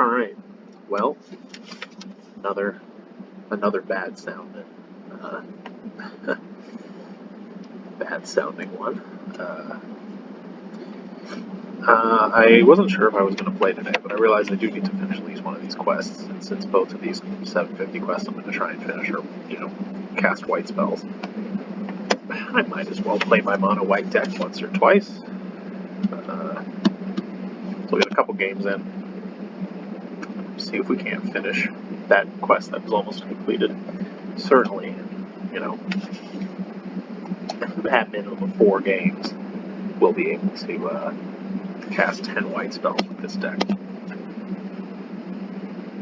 Alright, well, another bad sounding, uh, bad sounding one. I wasn't sure if I was going to play today, but I realized I do need to finish at least one of these quests, and since both of these 750 quests I'm going to try and finish are, cast white spells. I might as well play my mono white deck once or twice. So we'll get a couple games in, see if we can't finish that quest that was almost completed. Certainly, at minimum of 4 games, we'll be able to cast 10 white spells with this deck.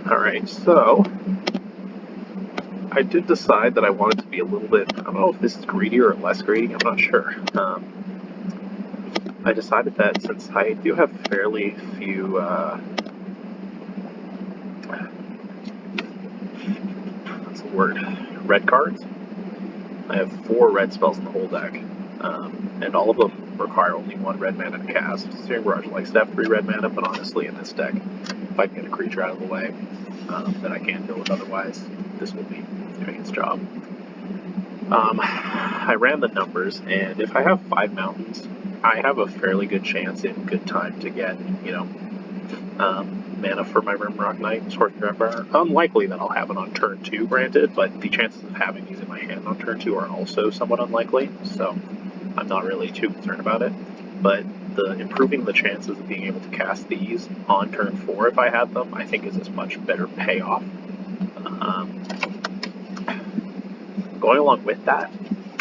Alright, so I did decide that I wanted to be a little bit, I don't know if this is greedy or less greedy, I'm not sure. I decided that since I do have fairly few, what's the word, red cards? I have 4 red spells in the whole deck, and all of them require only 1 red mana to cast. Searing Barrage likes to have 3 red mana, but honestly in this deck, if I can get a creature out of the way that I can't deal with otherwise, this will be doing its job. I ran the numbers, and if I have 5 mountains, I have a fairly good chance in good time to get, mana for my Rimrock Knight, Scorching Rimfire. Unlikely that I'll have it on turn 2, granted, but the chances of having these in my hand on turn 2 are also somewhat unlikely, so I'm not really too concerned about it. But improving the chances of being able to cast these on turn 4 if I had them, I think is a much better payoff. Going along with that,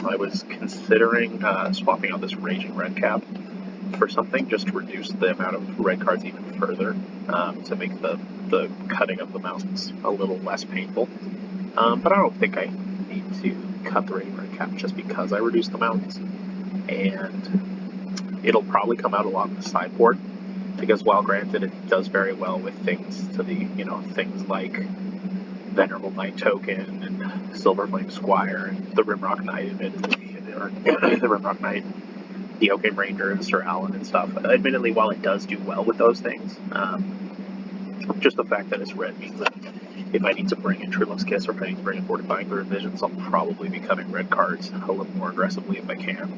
I was considering swapping out this Raging Red Cap for something just to reduce the amount of red cards even further, to make the cutting of the mountains a little less painful. But I don't think I need to cut the Raging Red Cap just because I reduced the mountains. And it'll probably come out a lot in the sideboard, because while granted it does very well with things to the, things like Venerable Knight Token and Silverflame Squire and the Rimrock Knight, admittedly, or the Rimrock Knight, the Oakham Ranger and Sir Alan and stuff. Admittedly, while it does do well with those things, just the fact that it's red means that if I need to bring in Truelove's Kiss or if I need to bring in Fortifying Clear Visions, I'll probably be cutting red cards a little more aggressively if I can,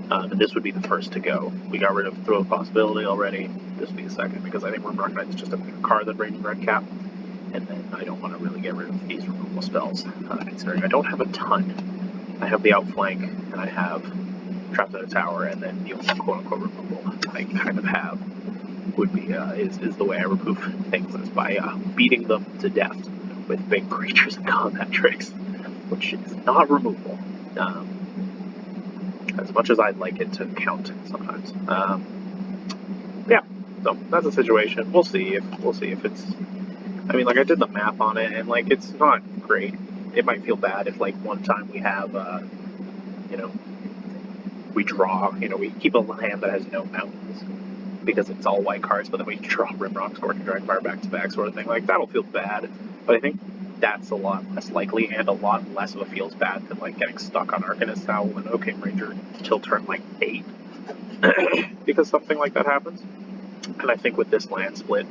and this would be the first to go. We got rid of Throw of Possibility already. This would be the second, because I think Rimrock Knight is just a better card than Raging Red Cap. And then I don't want to really get rid of these removal spells, considering I don't have a ton. I have the Outflank, and I have Trapped in a Tower, and then the only quote-unquote removal I kind of have would be, is the way I remove things, is by beating them to death with big creatures and combat tricks, which is not removal, as much as I'd like it to count sometimes. Yeah, so that's the situation. We'll see if it's... I mean, I did the math on it, and, it's not great. It might feel bad if, one time we have, we draw, we keep a hand that has no mountains, because it's all white cards, but then we draw Rimrock, Scorching Dragonfire back-to-back sort of thing. That'll feel bad, but I think that's a lot less likely, and a lot less of a feels bad than, getting stuck on Arcanist Owl and Oakham Ranger till turn, 8, because something like that happens. And I think with this land split,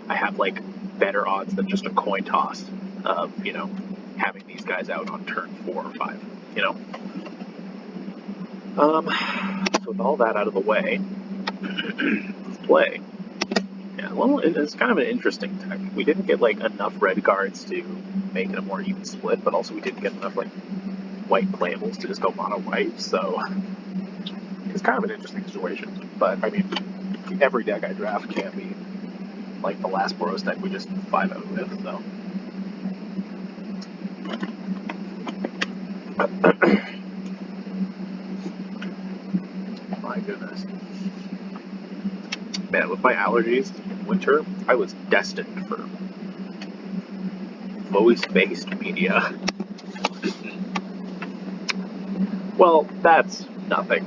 I have, better odds than just a coin toss of, having these guys out on turn 4 or 5, So with all that out of the way, let's play. Yeah, well, it's kind of an interesting deck. We didn't get, enough red cards to make it a more even split, but also we didn't get enough, white playables to just go mono white, so it's kind of an interesting situation. But, I mean, every deck I draft can be the last Boros deck we just 5-0 with, so. My goodness. Man, with my allergies in winter, I was destined for voice-based media. Well, that's nothing.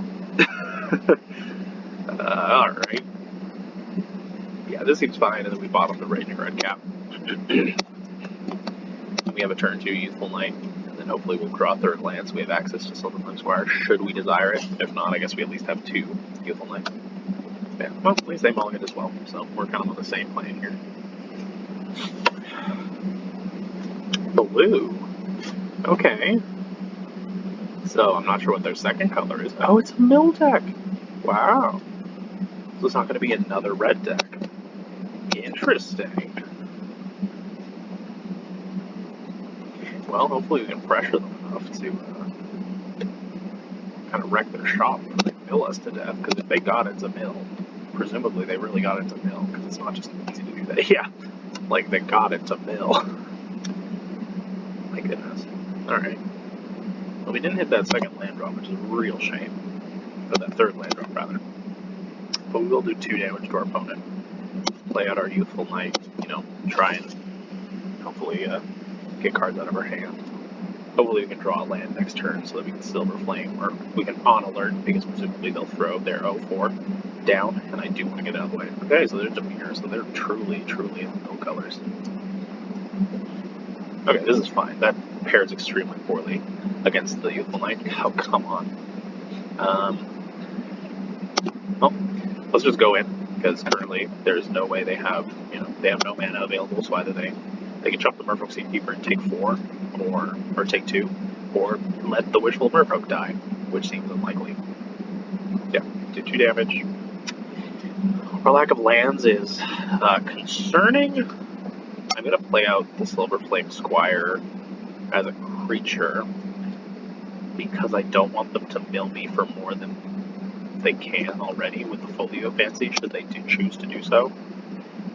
Alright. Yeah, this seems fine, and then we bottom the Raging Red Cap. We have a turn 2 Youthful Knight, and then hopefully we'll draw 3rd land, so we have access to Silverflame Squire, should we desire it. If not, I guess we at least have 2 Youthful Knights. Yeah, well, at least they mulligan as well, so we're kind of on the same plane here. Blue. Okay. So I'm not sure what their second color is. Oh, it's a mill deck. Wow. So it's not going to be another red deck. Interesting. Well, hopefully we can pressure them enough to kind of wreck their shop before they mill us to death. Because if they got into mill, presumably they really got into mill. Because it's not just easy to do that. Yeah, like they got into mill. My goodness. All right. Well, we didn't hit that second land drop, which is a real shame. Or that third land drop, rather. But we will do 2 damage to our opponent. Play out our Youthful Knight, you know, try and hopefully get cards out of our hand. Hopefully we can draw a land next turn so that we can Silver Flame, or we can on alert, because presumably they'll throw their 0-4 down, and I do want to get out of the way. Okay, so they're Demir, so they're truly in the mill colors. Okay, this is fine. That pairs extremely poorly against the Youthful Knight. Oh, come on. Well, let's just go in, because currently there's no way they have, you know, they have no mana available, so either they can jump the Merfolk Seedkeeper and take 4, or take 2, or let the Wishful Merfolk die, which seems unlikely. Yeah, do 2 damage. Our lack of lands is concerning. I'm going to play out the Silver Flame Squire as a creature, because I don't want them to mill me for more than they can already with the Folio Fancy, should they choose to do so.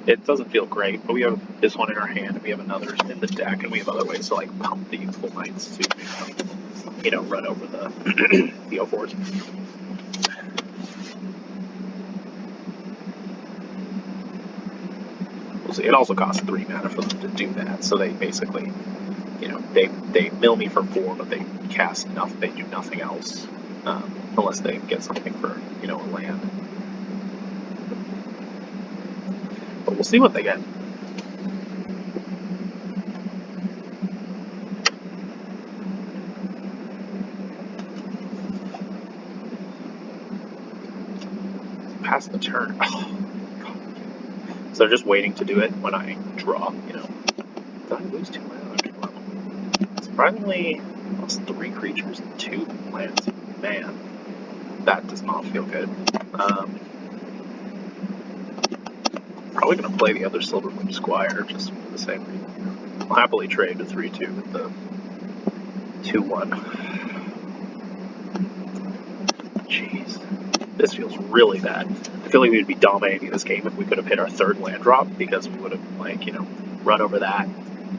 It doesn't feel great, but we have this one in our hand, and we have another in the deck, and we have other ways to like pump the Youthful Knights to, you know, run over the the 0-4s. We'll see. It also costs 3 mana for them to do that, so they basically, you know, they mill me for 4, but they cast nothing. They do nothing else, unless they get something for, you know, a land. But we'll see what they get. Pass the turn. Oh, so they're just waiting to do it when I draw, you know. Did I lose 2 mana? Okay, well. Surprisingly, lost 3 creatures and 2 lands. Man, that does not feel good. Probably going to play the other Silver Flame Squire, just for the same reason. I'll happily trade the 3-2 with the 2-1. Jeez. This feels really bad. I feel like we would be dominating this game if we could have hit our 3rd land drop, because we would have, like, you know, run over that,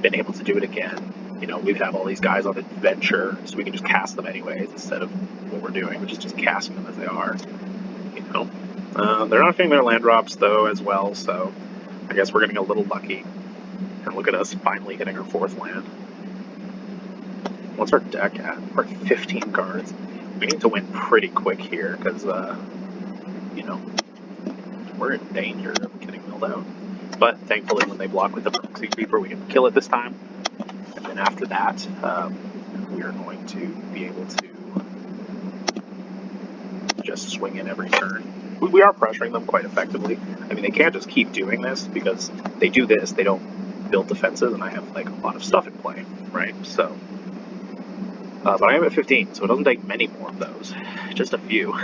been able to do it again. You know, we'd have all these guys on adventure, so we can just cast them anyways, instead of what we're doing, which is just casting them as they are. You know? They're not getting their land drops, though, as well, so I guess we're getting a little lucky. And look at us finally hitting our 4th land. What's our deck at? We're at 15 cards. We need to win pretty quick here, because, you know, we're in danger of getting milled out. But thankfully, when they block with the Seedkeeper, we can kill it this time. And then after that, we are going to be able to just swing in every turn. We are pressuring them quite effectively. I mean, they can't just keep doing this, because they do this, they don't build defenses, and I have like a lot of stuff in play, right? So, but I am at 15, so it doesn't take many more of those, just a few.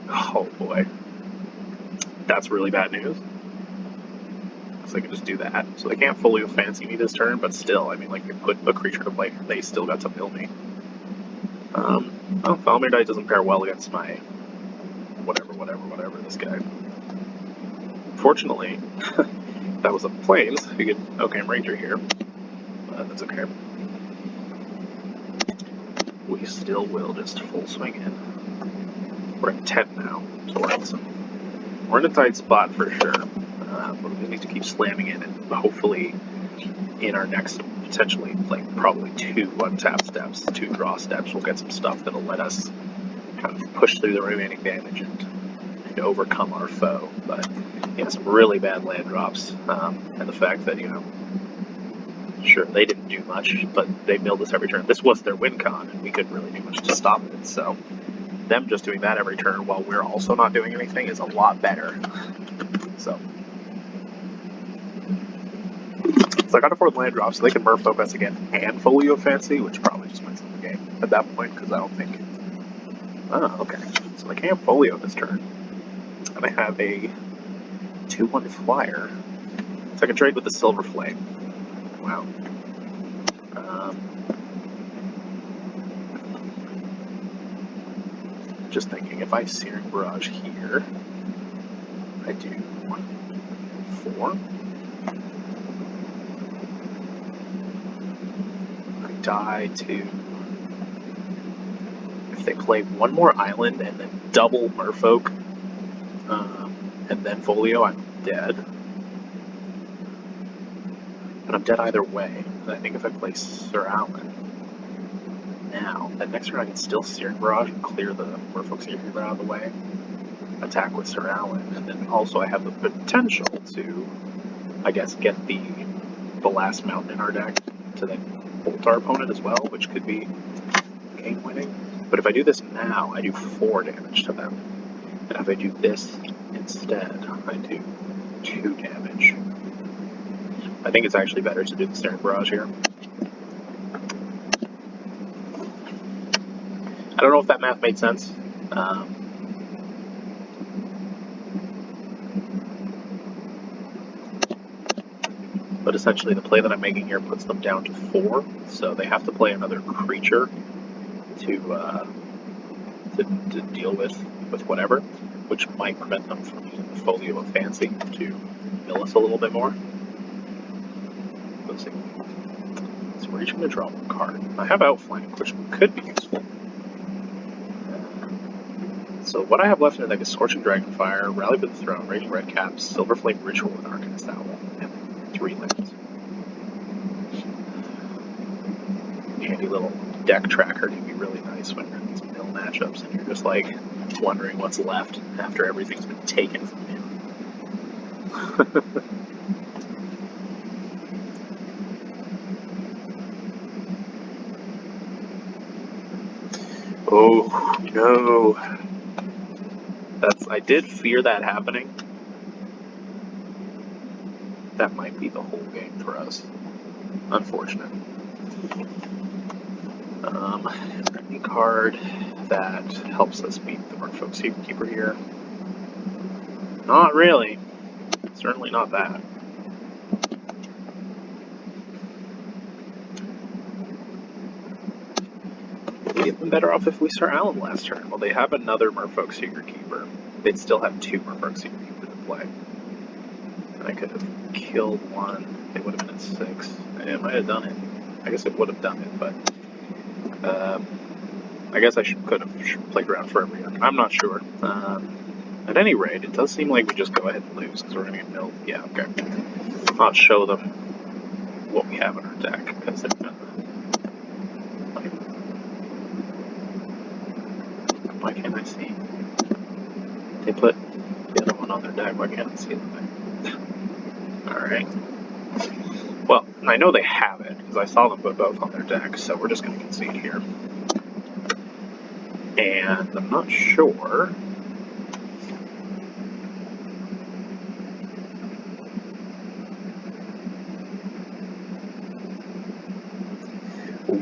Oh boy, that's really bad news. So I can just do that. So they can't fully fancy me this turn, but still, I mean, like, you put a creature to play, they still got to mill me. Well, Falmir Knight doesn't pair well against my whatever, this guy. Fortunately, that was a Plains. You could, okay, I'm Ranger here, but that's okay. We still will just full swing in. We're at 10 now, so we're in a tight spot for sure. But we just need to keep slamming in, and hopefully in our next, potentially, like, probably 2 untap steps, 2 draw steps, we'll get some stuff that'll let us kind of push through the remaining damage and overcome our foe. But yeah, some really bad land drops, and the fact that, you know, sure, they didn't do much, but they milled us every turn. This was their win con, and we couldn't really do much to stop it, so them just doing that every turn while we're also not doing anything is a lot better. So I got a 4th land drop, so they can merfolk us again and Folio Fancy, which probably just wins the game at that point, because I don't think... Oh, okay. So they can't Folio this turn. And I have a 2/1 flyer. So I can trade with the Silver Flame. Wow. Just thinking, if I Searing Barrage here, I do 4. I die to... If they play one more island and then double Merfolk, and then Folio, I'm dead. But I'm dead either way. And I think if I play Sir Alan now, that next turn I can still Searing Barrage and clear the Merfolk Searing Barrage out of the way. Attack with Sir Alan, and then also I have the potential to, I guess, get the last mountain in our deck to then bolt our opponent as well, which could be game winning. But if I do this now, I do 4 damage to them. And if I do this instead, I do 2 damage. I think it's actually better to do the Searing Barrage here. I don't know if that math made sense. But essentially the play that I'm making here puts them down to 4, so they have to play another creature to deal with whatever, which might prevent them from using the Folio of Fancy to mill us a little bit more. Let's see. So we're each going to draw 1 card. I have Outflank, which could be useful. So what I have left in the deck is Scorching Dragonfire, Rally for the Throne, Raging Redcaps, Silver Flame Ritual, and Arcanist Owl, and 3 lands. Handy little deck tracker to be really nice when you're in these mill matchups and you're just like wondering what's left after everything's been taken from you. Oh no. I did fear that happening. That might be the whole game for us. Unfortunate. Any card that helps us beat the Merfolk Keeper here? Not really. Certainly not that. We'd have been better off if we Sir Alan last turn. Well, they have another Merfolk Secret Keeper. They'd still have 2 Merfolk Secret Keeper to play. And I could have killed one. They would have been at 6. And it might have done it. I guess it would have done it, but... I guess I could have played around for every year. I'm not sure. At any rate, it does seem like we just go ahead and lose, because we're going to get milled. Yeah, okay. I'll show them what we have in our deck, because why can't I see? They put the other one on their deck, why can't I see them? Alright. Well, I know they have it, because I saw them put both on their deck, so we're just going to concede here. And I'm not sure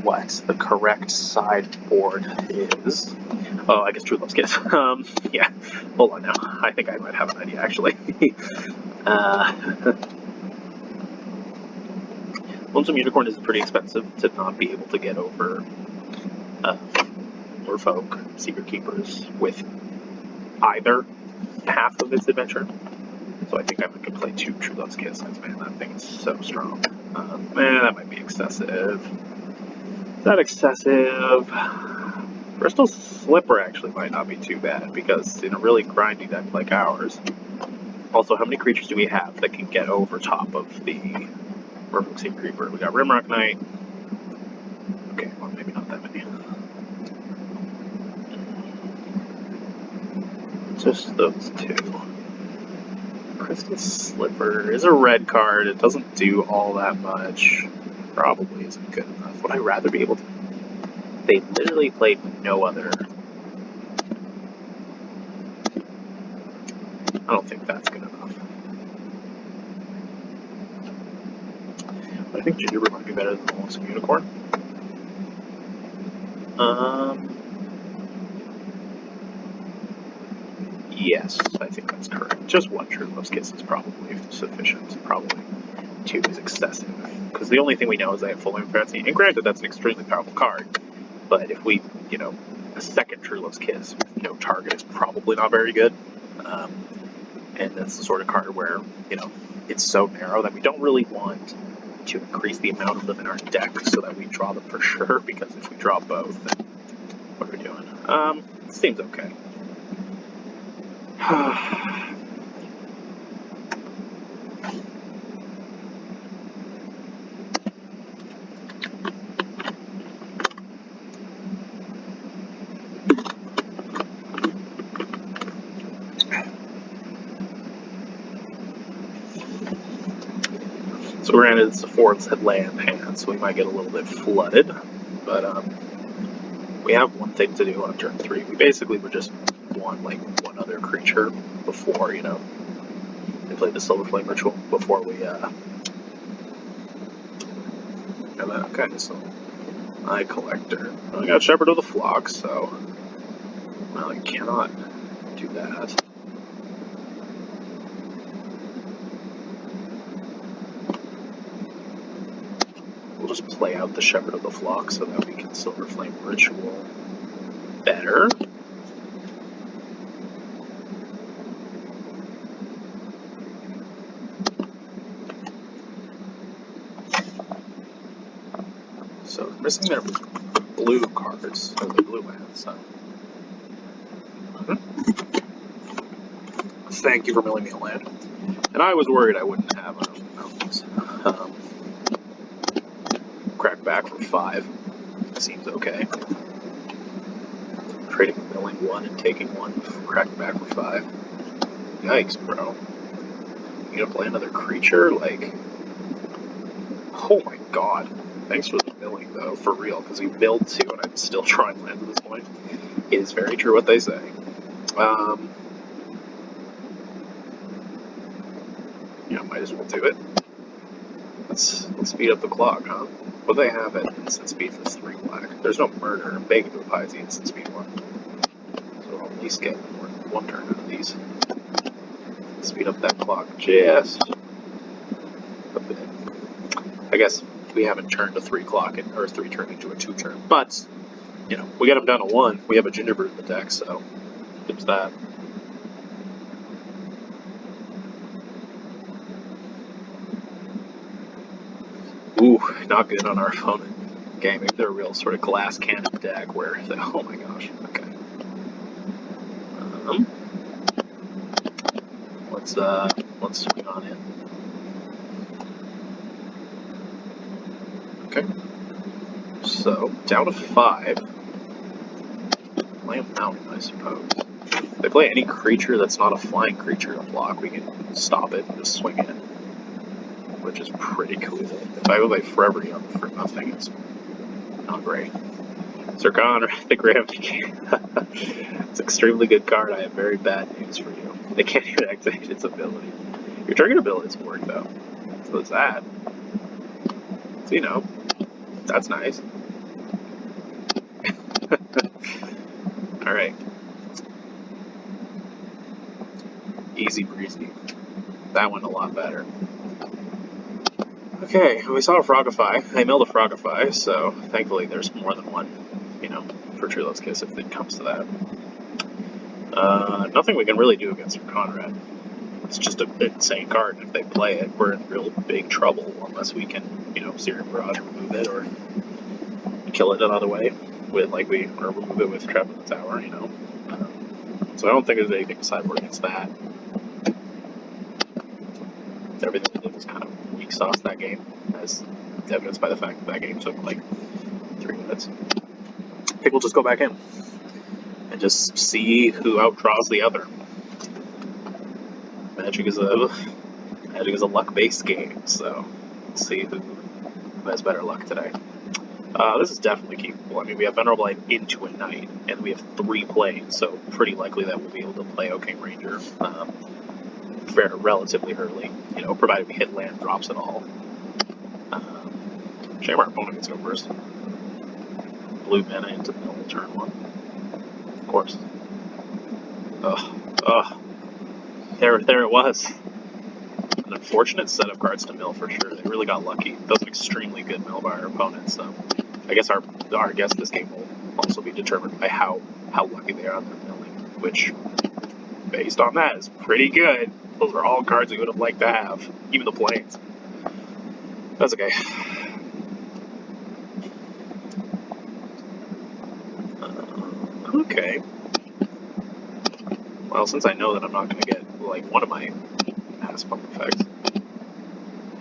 what the correct sideboard is. Oh, I guess True Love's Kiss. Yeah. Hold on now. I think I might have an idea, actually. Lonesome Unicorn is pretty expensive to not be able to get over Merfolk Secret Keepers with either half of its adventure. So I think I could play 2 True Love's Kiss, because man, that thing is so strong. That might be excessive. Is that excessive? Bristol Slipper actually might not be too bad, because in a really grindy deck like ours. Also, how many creatures do we have that can get over top of the Merfolk Secret Keeper? We got Rimrock Knight. Okay, well, maybe not that many. Just those 2. Crystal Slipper is a red card. It doesn't do all that much. Probably isn't good enough. Would I rather be able to... They literally played no other... I don't think that's good enough. think Gingerbread might be better than the Lonesome Unicorn. Yes, I think that's correct. Just one True Love's Kiss is probably sufficient. Probably 2 is excessive. Because the only thing we know is they have full Fancy. And granted, that's an extremely powerful card. But if we, a second True Love's Kiss with no target is probably not very good. And that's the sort of card where, it's so narrow that we don't really want to increase the amount of them in our deck so that we draw them for sure, because if we draw both, then what are we doing? Seems okay. So granted, it's a 4th land hand, so we might get a little bit flooded, but we have one thing to do on turn 3. We basically would just want one other creature before, we play the Silver Flame Ritual before we okay, so Eye Collector. I got Shepherd of the Flock, so well, I cannot do that. We'll just play out the Shepherd of the Flock so that we can Silver Flame Ritual better. So we're missing their blue cards, or the blue lands, so. Thank you for milling me a land. And I was worried I wouldn't have enough mountains. Crack back for 5. Seems okay. Trading milling 1 and taking 1, crack back for 5. Yikes, bro. You gonna play another creature? Oh my god. Thanks for the milling, though, for real, because we milled 2 and I'm still drawing lands at this point. It is very true what they say. Might as well do it. Let's speed up the clock, huh? What do they have at instant speed for 3 black? There's no murder. I'm begging to applies the instant speed one. So I'll at least get one turn out of these. Speed up that clock just a bit. I guess we haven't turned a 3 clock or 3 turn into a 2 turn, but we got them down to 1. We have a Gingerbread in the deck, so it's that. Ooh, not good on our opponent. Okay, maybe they're a real sort of glass cannon deck where they, oh my gosh, okay. Let's swing on in. Okay. So, down to 5. Play a mountain, I suppose. If they play any creature that's not a flying creature to block, we can stop it and just swing in. Which is pretty cool. If I would play Forever Young for nothing, it's not great. Zircon, the Graham. It's an extremely good card. I have very bad news for you. They can't even activate its ability. Your target abilities work, though. So it's that. So, that's nice. Alright. Easy breezy. That went a lot better. Okay, we saw a Frogify. I milled a Frogify, so thankfully there's more than one, for True Love's Kiss if it comes to that. Nothing we can really do against Conrad. It's just an insane card. If they play it, we're in real big trouble unless we can, Searing Barrage, remove it, or kill it another way with, or remove it with Trap in the Tower, So I don't think there's anything to sideboard against that. Everything we did was kind of weak sauce that game, as evidenced by the fact that game took 3 minutes. I think we'll just go back in and just see who outdraws the other. Magic is a luck-based game, so let's see who has better luck today. This is definitely keepable. I mean, we have Venerable Light into a Knight, and we have 3 planes, so pretty likely that we'll be able to play Oaking Ranger relatively early, provided we hit land drops at all. Shame our opponent gets go first. Blue mana into mill turn 1. Of course. Ugh. Ugh. There it was. An unfortunate set of cards to mill for sure. They really got lucky. That was an extremely good mill by our opponent, so I guess our guess this game will also be determined by how lucky they are on their milling, which, based on that, is pretty good. Those are all cards we would have liked to have, even the planes. That's okay. Okay. Well, since I know that I'm not going to get, like, one of my mass pump effects,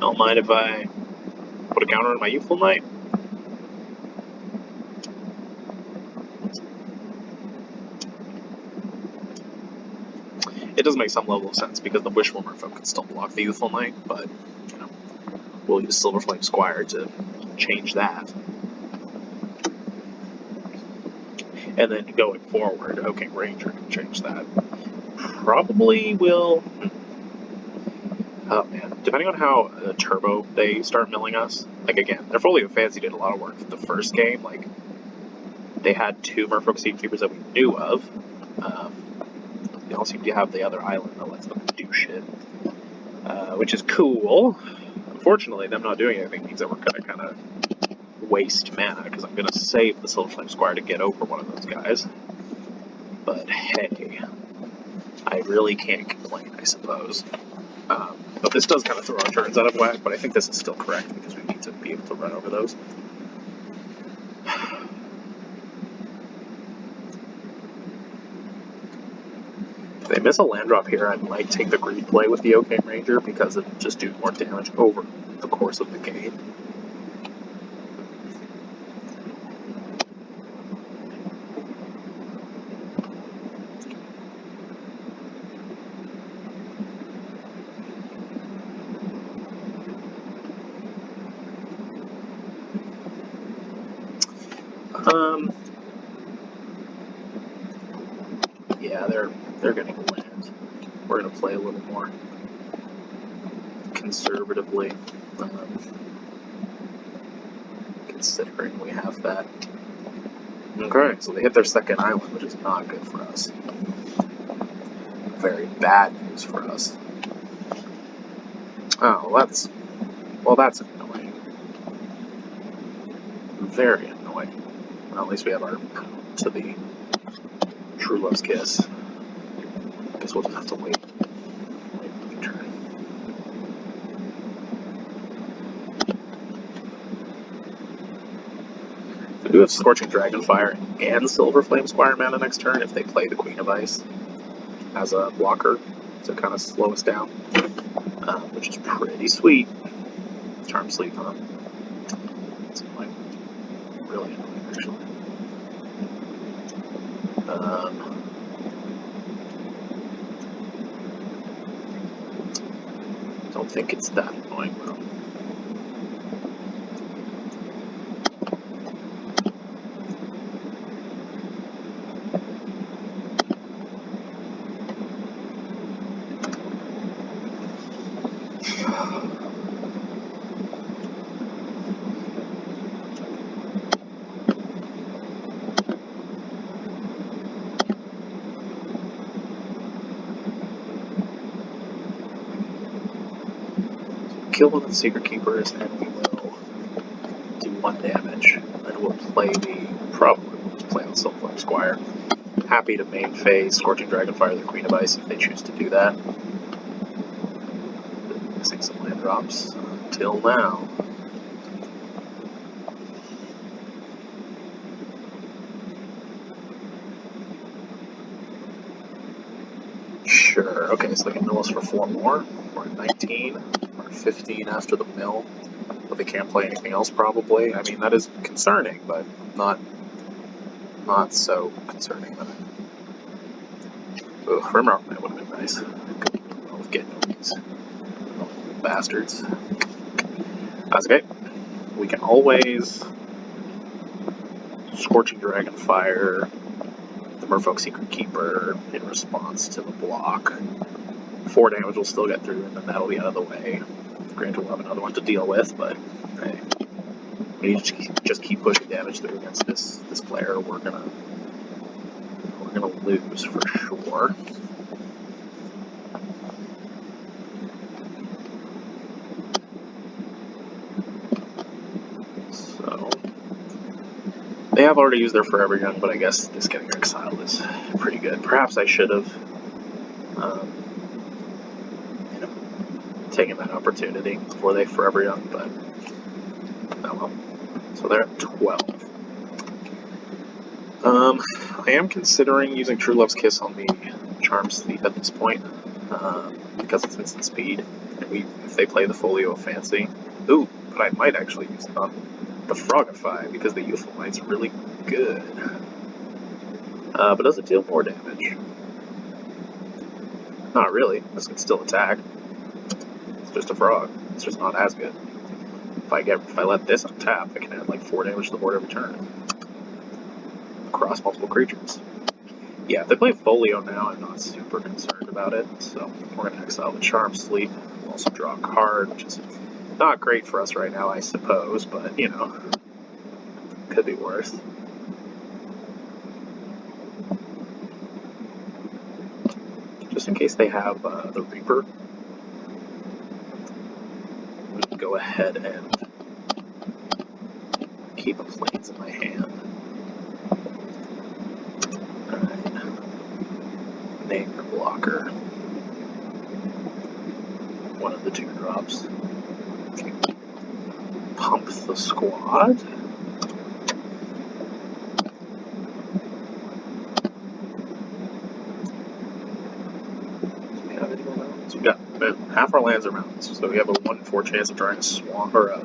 don't mind if I put a counter on my Youthful Knight. It does make some level of sense, because the Wishful Merfolk can still block the Youthful Knight, but, you know, we'll use Silverflame Squire to change that. And then going forward, OK Ranger can change that. Probably will... Oh man, depending on how turbo they start milling us, like again, their Folio Fancy did a lot of work the first game, like they had 2 Merfolk Seedkeepers that we knew of. They all seem to have the other island that lets them do shit, which is cool. Unfortunately, them not doing anything means that we're gonna kind of waste mana, because I'm gonna save the Silverflame Squire to get over one of those guys. But hey, I really can't complain, I suppose. But this does kind of throw our turns out of whack, but I think this is still correct because we need to be able to run over those. If they miss a land drop here, I might take the greed play with the OK Ranger because it'll just do more damage over the course of the game. Yeah, they're getting land. We're gonna play a little more conservatively, considering we have that. Okay, so they hit their second island, which is not good for us. Very bad news for us. Oh, that's annoying. Very annoying. Well, at least we have our to the True Love's Kiss. I guess we'll just have to wait for the turn. We do have Scorching Dragonfire and Silverflame Squire mana next turn if they play the Queen of Ice as a blocker to kind of slow us down, which is pretty sweet. Charm Sleep, huh? It's like really annoying, actually. Don't think it's that annoying, though. Kill one of the Secret Keepers, and we will do 1 damage. Then we'll play probably we'll just play on Silverflame Squire. Happy to main phase Scorching Dragonfire the Queen of Ice if they choose to do that. Missing some land drops till now. Sure, okay, so they can mill us for 4 more. We're at 19. We're at 15 after the mill. But they can't play anything else, probably. I mean, that is concerning, but not so concerning. Ugh, Rimrock Knight would have been nice. I'll get these bastards. That's okay. We can always Scorching Dragonfire the Merfolk Secret Keeper in response to the block. 4 damage will still get through, and then that'll be out of the way. Granted, we'll have another one to deal with, but hey. We just keep pushing damage through against this player. We're gonna lose for sure. So they have already used their Forever Young, but I guess this getting exiled is pretty good. Perhaps I should have taken that opportunity before they Forever Young, but oh well. So they're at 12. I am considering using True Love's Kiss on the Charm Sleep at this point, because it's instant speed, and if they play the Folio of Fancy. Ooh, but I might actually use it on the Frogify, because the Youthful Might's really good. But does it deal more damage? Not really. This can still attack. It's just a frog. It's just not as good. If I let this untap, I can add like 4 damage to the board every turn. Across multiple creatures. Yeah, if they play Folio now, I'm not super concerned about it. So we're going to exile the Charm Sleep. We'll also draw a card, which is not great for us right now, I suppose, but, you know, could be worse. Just in case they have the Reaper, we can go ahead and keep the planes in my hand. Alright. Name your blocker. One of the 2 drops. Pump the squad. Do we have any more mountains? We got half our lands are mountains, so we have a 1 in 4 chance of drawing a swamp or a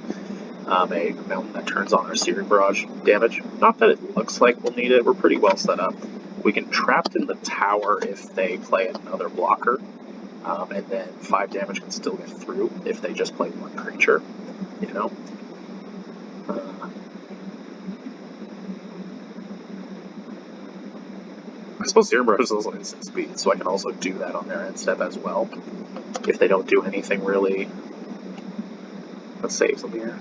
mountain that turns on our Searing Barrage damage. Not that it looks like we'll need it, we're pretty well set up. We can Trapped in the Tower if they play another blocker, and then 5 damage can still get through if they just play 1 creature, you know? I suppose Searing Barrage is also instant speed, so I can also do that on their end step as well, if they don't do anything really. Let's save them here.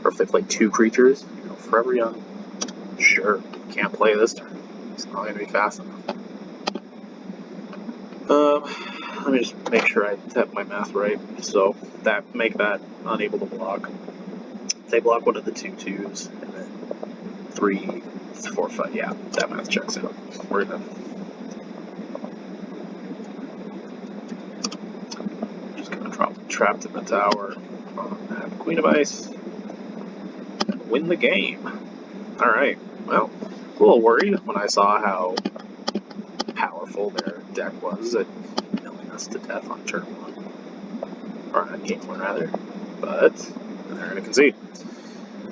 Or if they play 2 creatures, you know, Forever Young. Sure, can't play this turn. It's not going to be fast enough. Let me just make sure I have my math right. So make that unable to block. They block one of the 2/2s, and then 3, 4, 5. Yeah, that math checks out. We're gonna just gonna drop Trapped in the Tower on that Queen of Ice and win the game. All right. Well, a little worried when I saw how powerful their deck was at milling us to death on turn 1. Or on game 1, rather. But they're going to concede.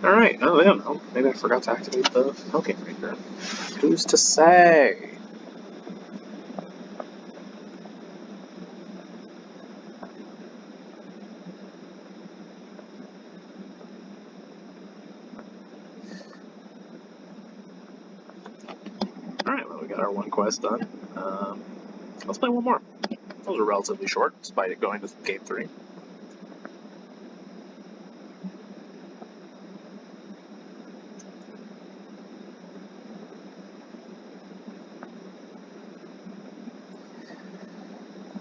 Alright, oh, I don't know. Maybe I forgot to activate the Hellgate Ranger. Who's to say? Alright, well, we got our 1 quest done. Let's play 1 more. Those are relatively short, despite it going to game 3.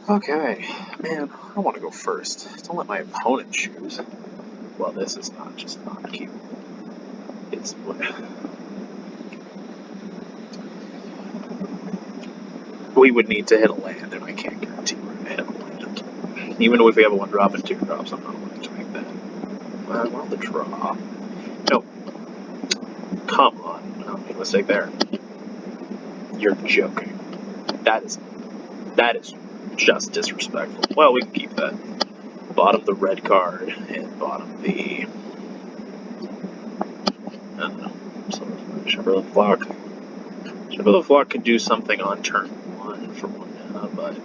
Okay, man, I want to go first. Don't let my opponent choose. Well, this is just not cute. It's we would need to hit a land, and I can't guarantee we're going to hit a land. Even if we have a 1 drop and 2 drops, I'm not willing to make that. I want the draw. Nope. Come on. No, make a mistake there. You're joking. That is just disrespectful. Well, we can keep that. Bottom the red card, and bottom the... I don't know. Shepherd of the Flock. Shepherd of the Flock could do something on turn 1 for 1 mana, but...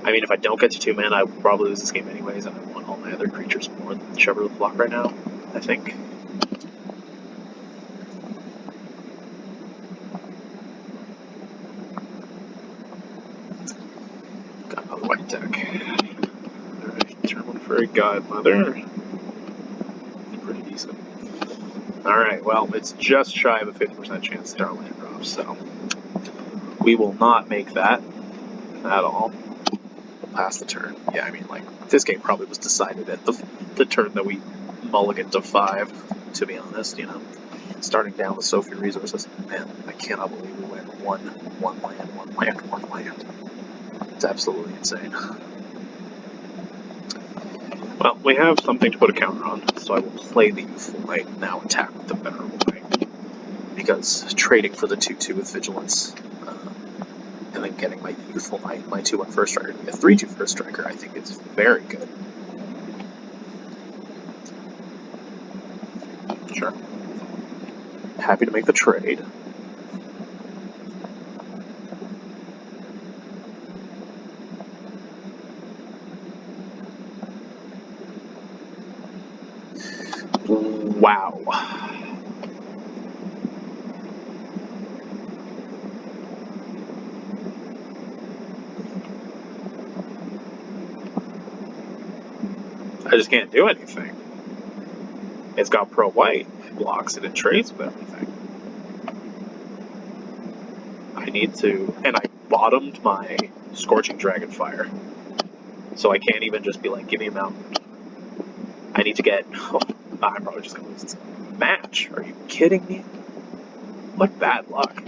I mean, if I don't get to 2 mana, I will probably lose this game anyways, and I want all my other creatures more than Shepherd of the Flock right now, I think. Got another white deck. Alright, turn 1 for a Godmother. Pretty decent. Alright, well, it's just shy of a 50% chance that our land drops, so we will not make that at all. We'll pass the turn. Yeah, I mean, like, this game probably was decided at the turn that we mulliganed to 5, to be honest, you know. Starting down with so few resources. Man, I cannot believe we went one land. It's absolutely insane. Well, we have something to put a counter on, so I will play the Youthful Knight and now attack with the Venerable Knight. Because trading for the 2-2 with Vigilance, and then getting my Youthful Knight, my 2-1 first striker, a 3-2 first striker, I think it's very good. Sure. Happy to make the trade. Wow. I just can't do anything. It's got pro-white, it blocks it and trades with everything. I need to, and I bottomed my Scorching Dragonfire. So I can't even just be like, give me a mountain. I need to get, I'm probably just going to lose this match. Are you kidding me? What bad luck.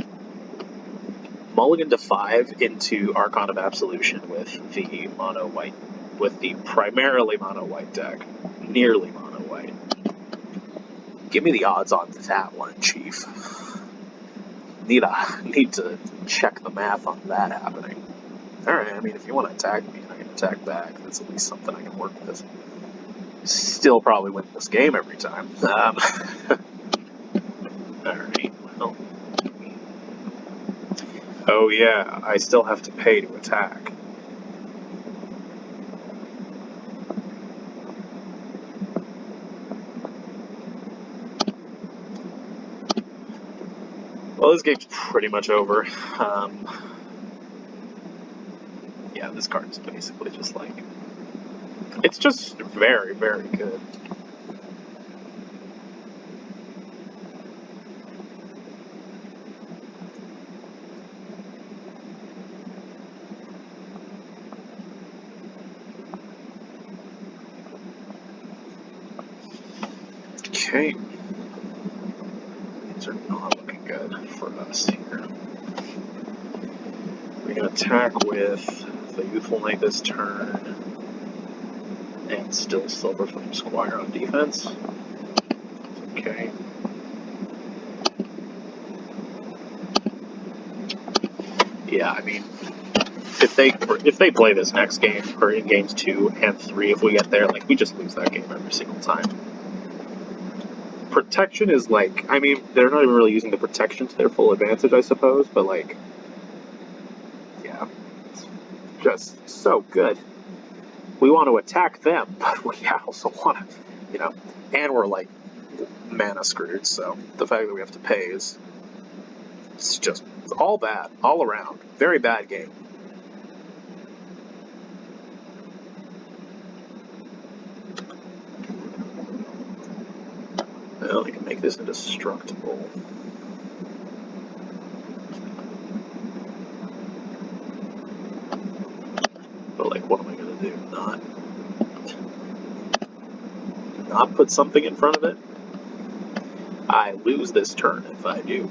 Mulligan to 5 into Archon of Absolution with the mono-white, with the primarily mono-white deck. Nearly mono-white. Give me the odds on that one, Chief. Need to check the math on that happening. Alright, I mean, if you want to attack me and I can attack back, that's at least something I can work with. Still probably win this game every time. Alright, well. Oh yeah, I still have to pay to attack. Well, this game's pretty much over. Yeah, this card's basically just like... It's just very, very good. Okay. Things are not looking good for us here. We're going to attack with the Youthful Knight this turn, and still Silverflame Squire on defense. Okay. Yeah, I mean, if they play this next game, or in games 2 and 3, if we get there, like, we just lose that game every single time. Protection is like, I mean, they're not even really using the protection to their full advantage, I suppose, but like, yeah, it's just so good. We want to attack them, but we also want to, you know, and we're like mana screwed, so the fact that we have to pay is, it's just all bad, all around. Very bad game. Well, I can make this indestructible. But like, what am I gonna do? Not put something in front of it? I lose this turn if I do.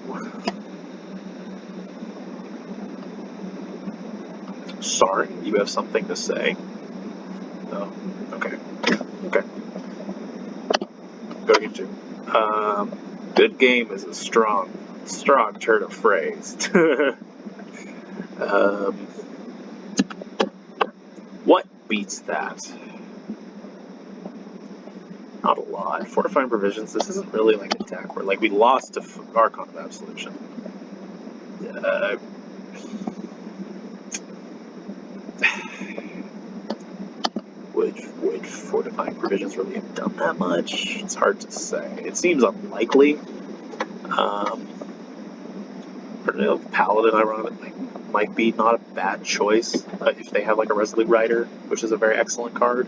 Sorry, you have something to say? Oh, okay. Okay. Go get you. Good game is a strong turn of phrase. What beats that? Not a lot. Fortifying Provisions, this isn't really like a deck where, like, we lost to Archon of Absolution. Would Fortifying Provisions really have done that much? It's hard to say. It seems unlikely. Paladin, ironically, might be not a bad choice if they have like a Resolute Rider, which is a very excellent card.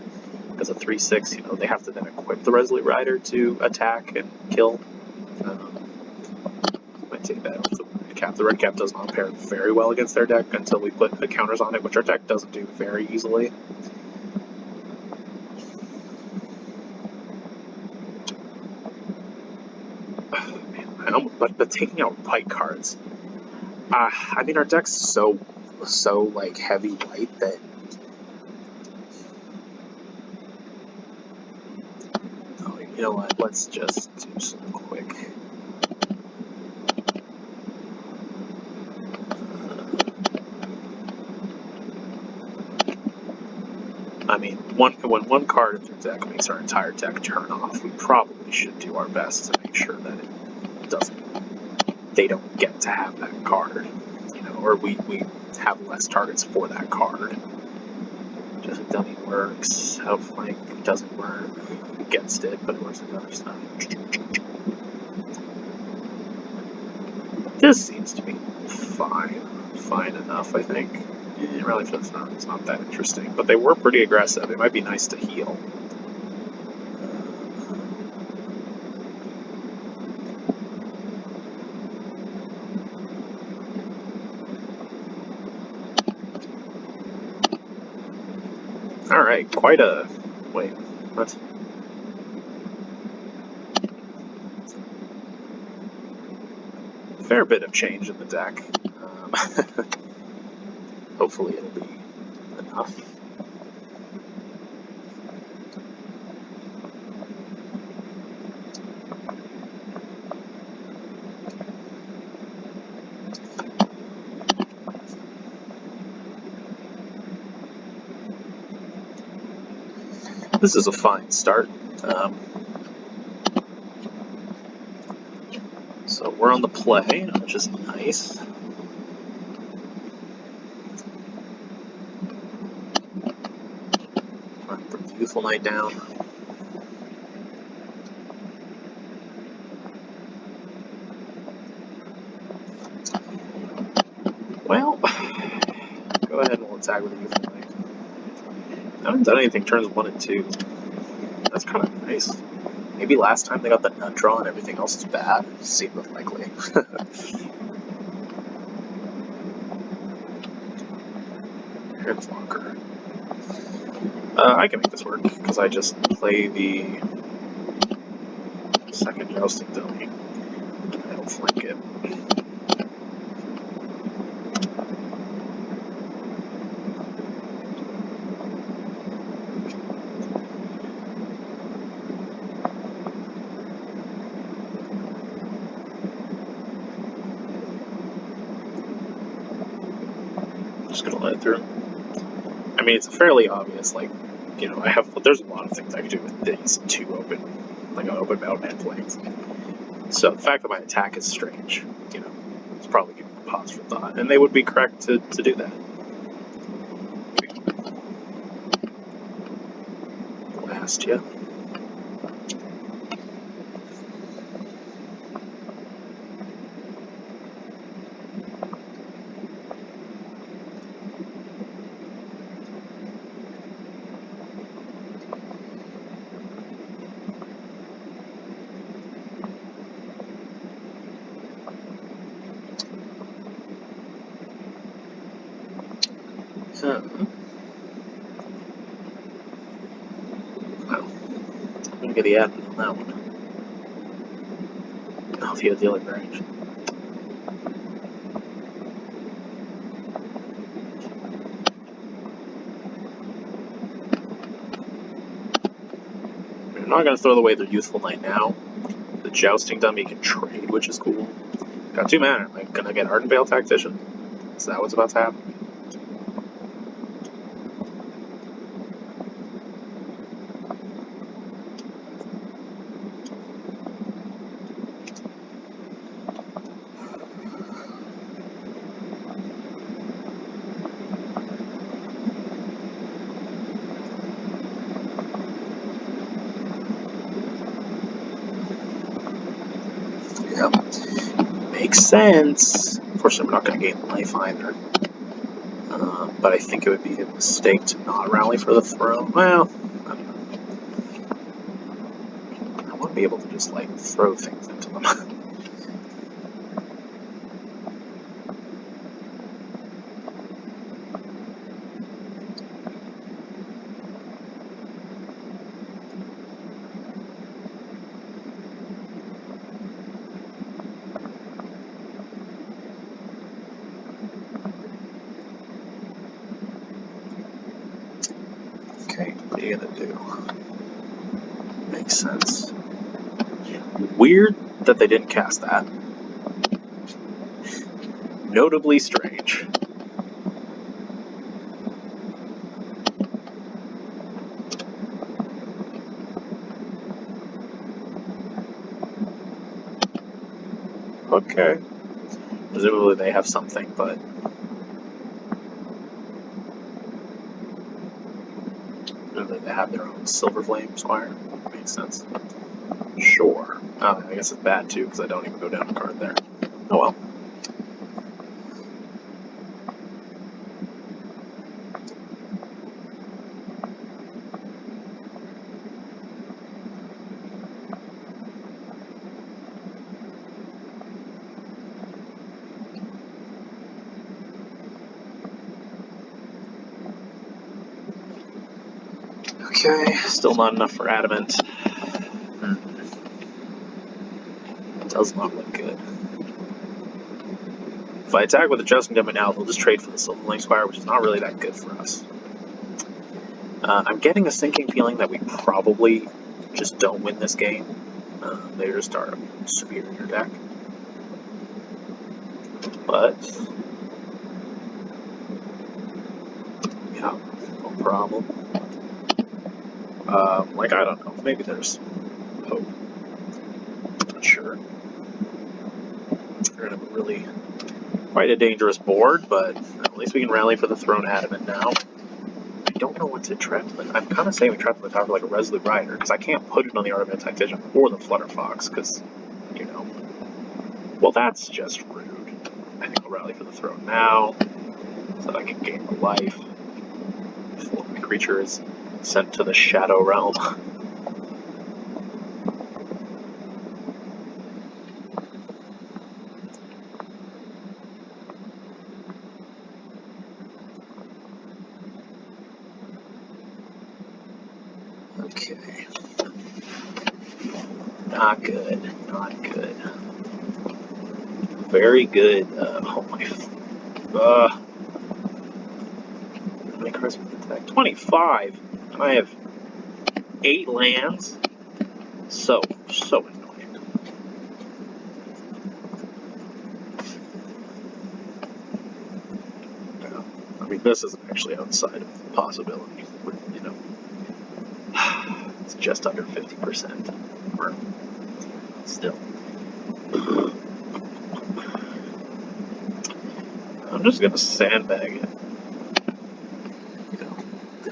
Because a 3/6, you know, they have to then equip the Resolute Rider to attack and kill. take that with the red cap. The red cap does not pair very well against their deck until we put the counters on it, which our deck doesn't do very easily. But taking out white cards, I mean, our deck's so like heavy white that you know what? Let's just do some quick. I mean, when one card in their deck makes our entire deck turn off, we probably should do our best to make sure that it doesn't. They don't get to have that card, you know, or we have less targets for that card. Just a dummy works. Outflank doesn't work against it, but it works with other stuff. This seems to be fine enough, I think. Really, it's not that interesting, but they were pretty aggressive. It might be nice to heal. Alright, quite a... wait, what? Fair bit of change in the deck. Hopefully it'll be enough. This is a fine start. So we're on the play, which is nice. Bring the Youthful Knight down. Well, go ahead and we'll attack with the Youthful Knight. I haven't done anything turns 1 and 2. That's kind of nice. Maybe last time they got the nut draw and everything else is bad. Seemed unlikely. Here's Locker. I can make this work, because I just play the second Jousting Dummy. I don't flank it. Just gonna let it through. I mean, it's fairly obvious, like, you know, there's a lot of things I could do with these two open, like an open mount and flanks. So the fact that my attack is strange, you know, it's probably giving me pause for thought, and they would be correct to do that. Blast you. Well, I'm gonna get the admin on that one. Oh, if you had the other range. I'm not gonna throw away the Youthful Knight now. The Jousting Dummy can trade, which is cool. Got 2 mana. Am I gonna get Ardent Veil Tactician? Is that what's about to happen? Yep. Makes sense. Unfortunately, we're not going to gain life either. But I think it would be a mistake to not rally for the throne. Well, I don't know. I want to be able to just, like, throw things into them. What are you gonna do? Makes sense. Weird that they didn't cast that. Notably strange. Okay. Presumably they have something, but... They have their own Silver Flame Squire. Makes sense. Sure. I guess it's bad too, because I don't even go down a card there. Oh well. Okay, still not enough for Adamant. Does not look good. If I attack with Adjusting Demon now, they'll just trade for the Silver Flame Squire, which is not really that good for us. I'm getting a sinking feeling that we probably just don't win this game. They just are a superior deck. But, yeah, no problem. Like, I don't know, maybe there's hope. Not sure. We're gonna have a really quite a dangerous board, but at least we can rally for the Throne Adamant now. I don't know what to trap. I'm kind of saying we trap the tower like a Resolute Rider, because I can't put it on the Art of Anti-Vision or the Flutter Fox, because, you know, well, that's just rude. I think I'll rally for the Throne now, so that I can gain the life before my creature is sent to the Shadow Realm. Okay. Not good. Not good. Very good. Oh my. How many cards with the deck? 25. And I have 8 lands. So annoying. Yeah. I mean, this isn't actually outside of the possibility. You know, it's just under 50%. Or still. I'm just gonna sandbag it. You know,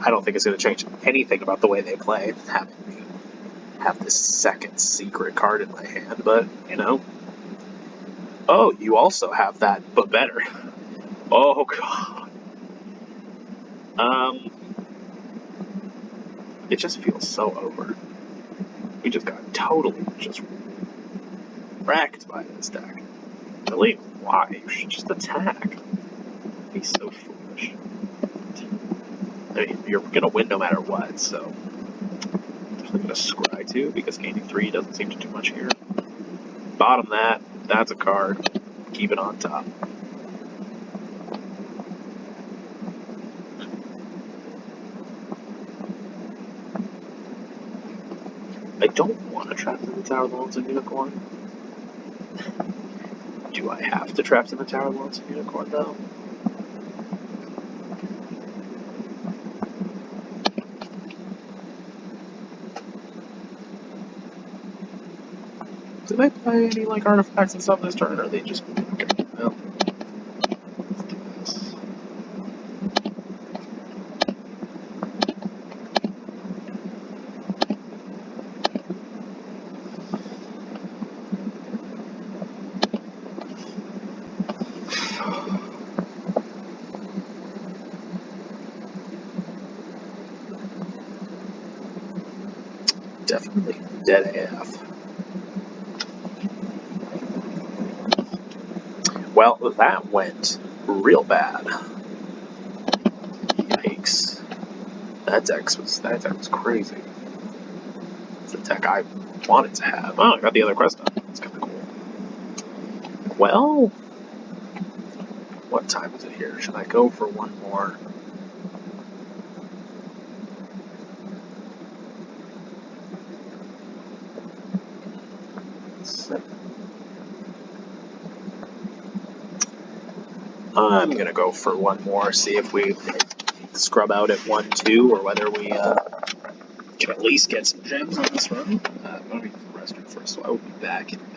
I don't think it's gonna change anything about the way they play, having me have this second secret card in my hand, but, you know. Oh, you also have that, but better. Oh, God. It just feels so over. We just got totally just wrecked by this deck. Really? Why? You should just attack. He's so foolish. I mean, you're gonna win no matter what, so definitely gonna scry too, because gaining 3 doesn't seem to do much here. Bottom that. That's a card. Keep it on top. I don't want to trap in the Tower of the Lonesome Unicorn. Do I have to trap in the Tower of the Lonesome Unicorn, though? Do they play any, like, artifacts and stuff this turn, or are they just... Okay, well, let's do this. Definitely dead AF. Well, that went real bad. Yikes. That deck was crazy. It's the deck I wanted to have. Oh, I got the other quest done. That's kind of cool. Well, what time is it here? Should I go for one more? I'm gonna go for one more, see if we scrub out at 1-2, or whether we can at least get some gems on this run. I'm going to use the restroom first, so I will be back in a minute.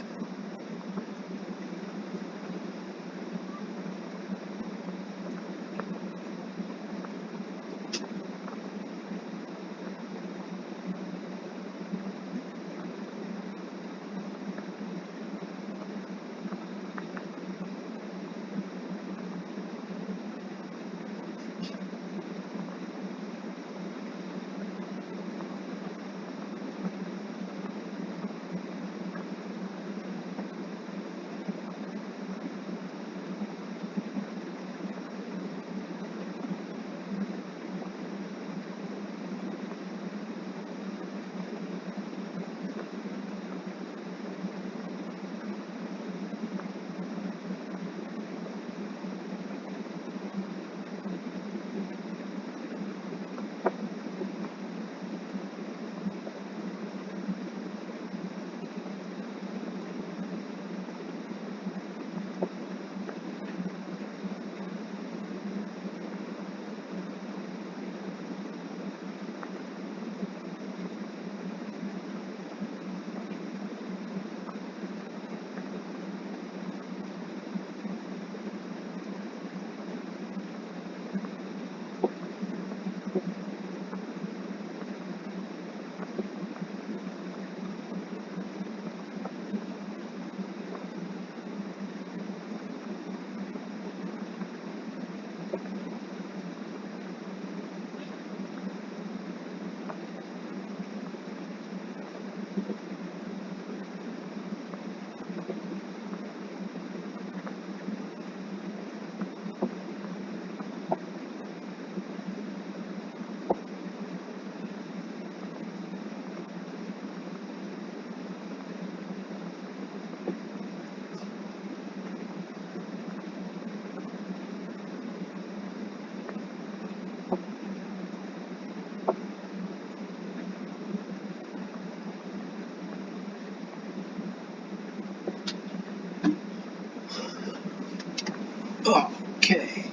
Okay.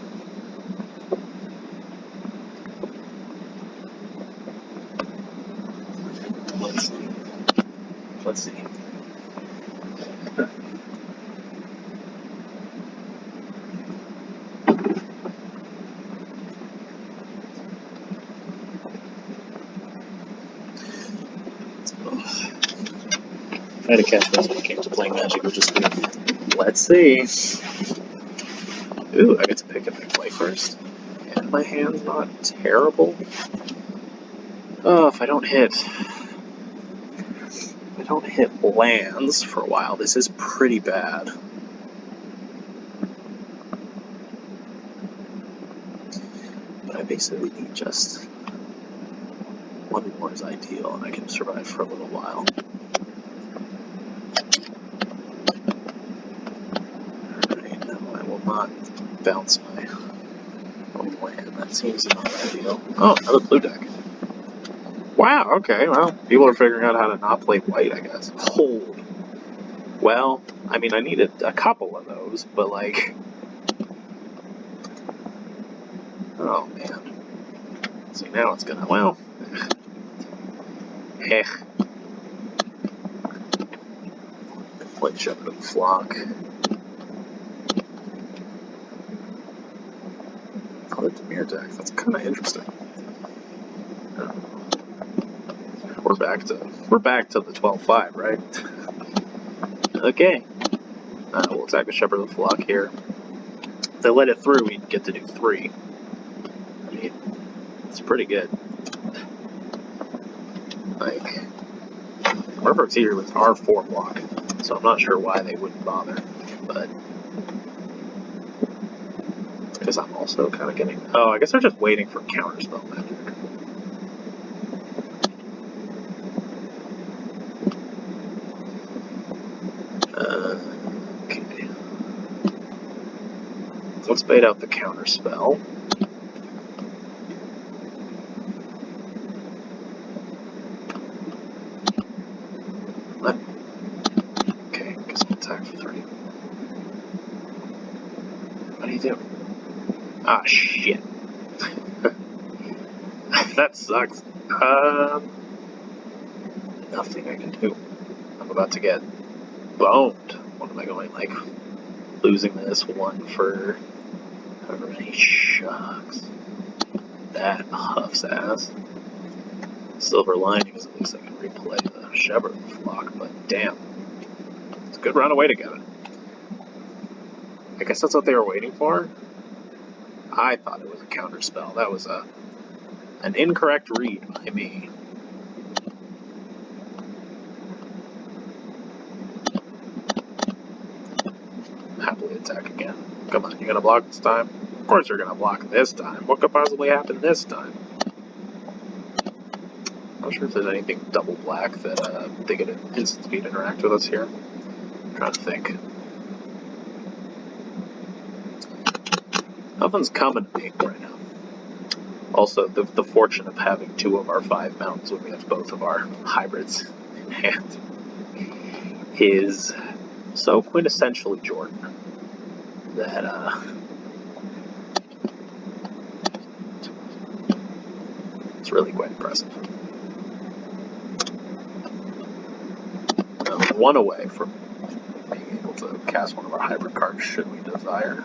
Let's see. I had to catch those when it came to playing Magic, which is weird. Let's see. Ooh, I get to pick if I play first. And my hand's not terrible. Oh, if I don't hit lands for a while, this is pretty bad. But I basically need just one more is ideal, and I can survive for a little while. Alright, no, I will not bounce my own land. That seems not ideal. Oh, another blue deck. Wow, okay, well, people are figuring out how to not play white, I guess. Holy. Well, I mean, I needed a couple of those, but like... Oh, man. See, now it's gonna, well... Heh. Play Shepherd of the Flock. Oh, the Demir deck, that's kind of interesting. We're back to the 12-5, right? Okay. We'll attack the Shepherd of the Flock here. If they let it through, we get to do 3. I mean, it's pretty good. Like, Murphy's here with our 4 block, so I'm not sure why they wouldn't bother, but... Because I'm also kind of getting... Oh, I guess they're just waiting for counterspell magic. Okay. So let's bait out the counterspell. Okay, guess I'll attack for 3. What do you do? Ah, shit. That sucks. Nothing I can do. I'm about to get boned. What am I going, like, losing this one for however many shucks? That huffs ass. Silver lining is at least I can replay the Shepherd flock, but damn. It's a good runaway together. I guess that's what they were waiting for? I thought it was a counterspell. That was an incorrect read by me. Happily attack again. Come on, you gonna block this time? Of course you're gonna block this time. What could possibly happen this time? Not sure if there's anything double black that they get an instant speed interact with us here. I'm trying to think. Nothing's coming to me right now. Also, the fortune of having 2 of our 5 mountains when we have both of our hybrids in hand is so quintessentially Jordan that it's really quite impressive. One away from being able to cast one of our hybrid cards should we desire.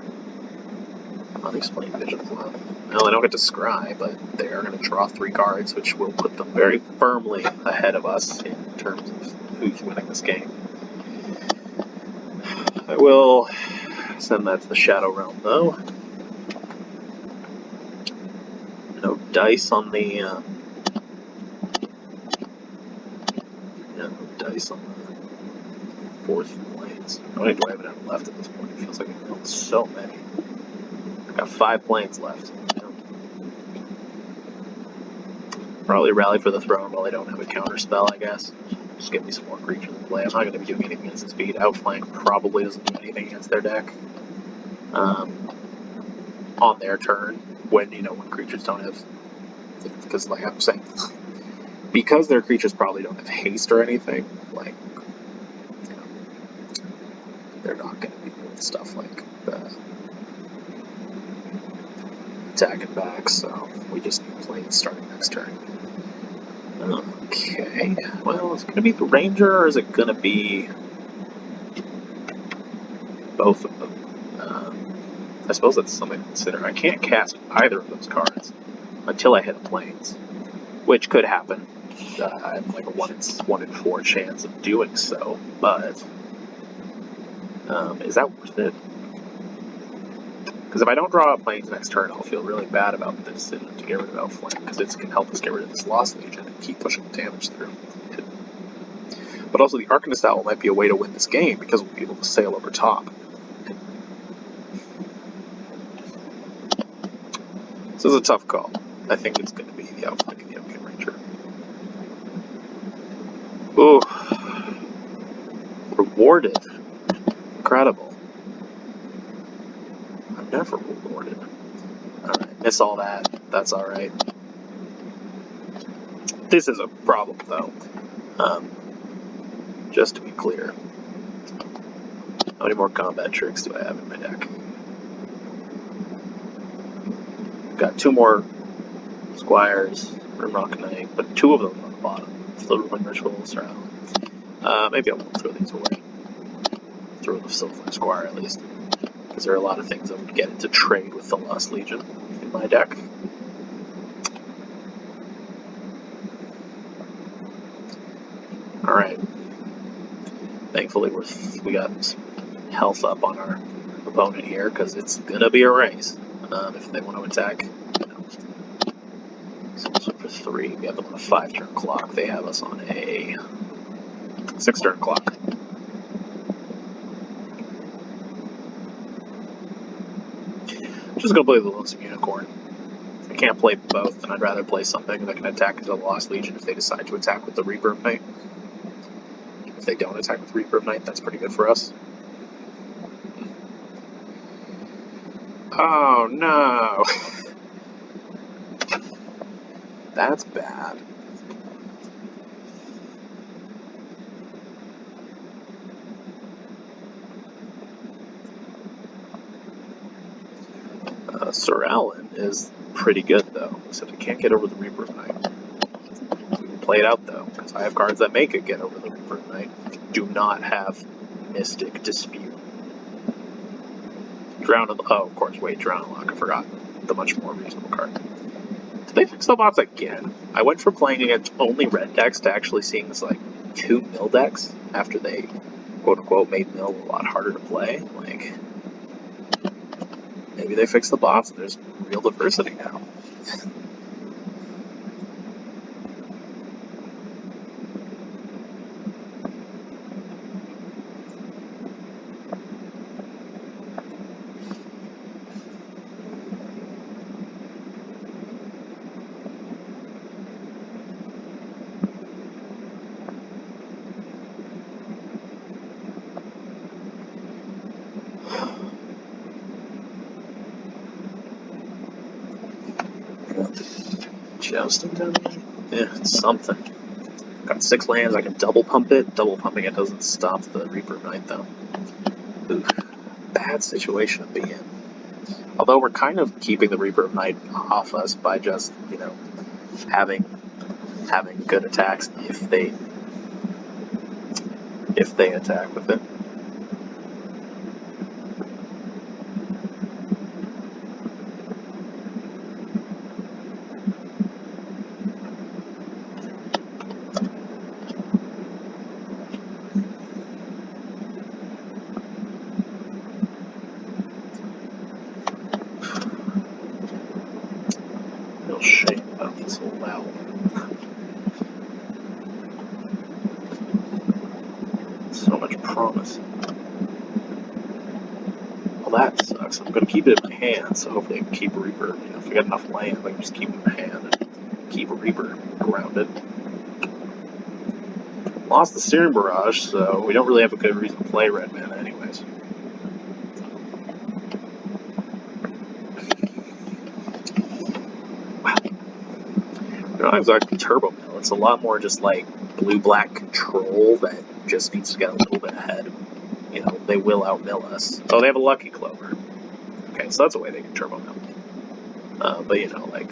Unexplained Vision Flow. Well, they don't get to scry, but they are going to draw 3 cards, which will put them very firmly ahead of us in terms of who's winning this game. I will send that to the Shadow Realm, though. No dice on the... yeah, no dice on the 4th planes. How many do I have left at this point? It feels like I've built so many. I've got 5 planes left. Probably rally for the throne while I don't have a counter spell, I guess. Just give me some more creatures in play. I'm not going to be doing anything against the speed. Outflank probably doesn't do anything against their deck. On their turn, when creatures don't have, because like I'm saying, because their creatures probably don't have haste or anything, like, they're not going to be doing stuff like attacking back, so we just need planes starting next turn. Okay, well, is it going to be the Ranger, or is it going to be both of them? I suppose that's something to consider. I can't cast either of those cards until I hit a planes, which could happen. I have like a 1 in 4 chance of doing so, but is that worth it? Because if I don't draw out planes next turn, I'll feel really bad about the decision to get rid of Outflank, because it can help us get rid of this Lost Legion and keep pushing the damage through. But also the Arcanist Owl might be a way to win this game, because we'll be able to sail over top. This is a tough call. I think it's going to be the Outflank and the Oaken Ranger. Ooh. Rewarded. Incredible. I'm never rewarded. Alright, miss all that. That's alright. This is a problem, though. Just to be clear. How many more combat tricks do I have in my deck? Got 2 more Squires, Rimrock Knight, but 2 of them on the bottom. Silverflame Ritual, Surround. Maybe I won't throw these away. Throw the Silverflame Squire at least. Because there are a lot of things I would get into trade with the Lost Legion in my deck. Alright. Thankfully we got some health up on our opponent here, because it's gonna be a race if they want to attack. So for 3, we have them on a 5-turn clock. They have us on a 6-turn clock. I'm just gonna play the Lonesome Unicorn. If I can't play both, then I'd rather play something that can attack into the Lost Legion if they decide to attack with the Reaper of Night. If they don't attack with Reaper of Night, that's pretty good for us. Oh no! That's bad. Sir Alan is pretty good, though, except I can't get over the Reaper of Night. We can play it out, though, because I have cards that make it get over the Reaper of Night. Do not have Mystic Dispute. Drown Unlock. Oh, of course, wait, Drown Unlock. I forgot. The much more reasonable card. Did they fix the bots again? I went from playing against only red decks to actually seeing this, like, 2 mill decks after they, quote-unquote, made mill a lot harder to play. Like, maybe they fixed the bots and there's real diversity now. Jousting down there? Yeah, it's something. Got 6 lands, I can double pump it. Double pumping it doesn't stop the Reaper of Night, though. Ooh, bad situation to be in. Although we're kind of keeping the Reaper of Night off us by just, you know, having good attacks if they attack with it. Real shame about this whole level. So much promise. Well, that sucks. I'm going to keep it in my hand, so hopefully I can keep Reaper. You know, if I got enough land, I can just keep it in my hand and keep Reaper grounded. Lost the Searing Barrage, so we don't really have a good reason to play red mana anyways. Wow. They're not exactly Turbo Mill. It's a lot more just like blue-black control that just needs to get a little bit ahead. You know, they will outmill us. Oh, they have a Lucky Clover. Okay, so that's a way they can Turbo Mill. But, you know, like,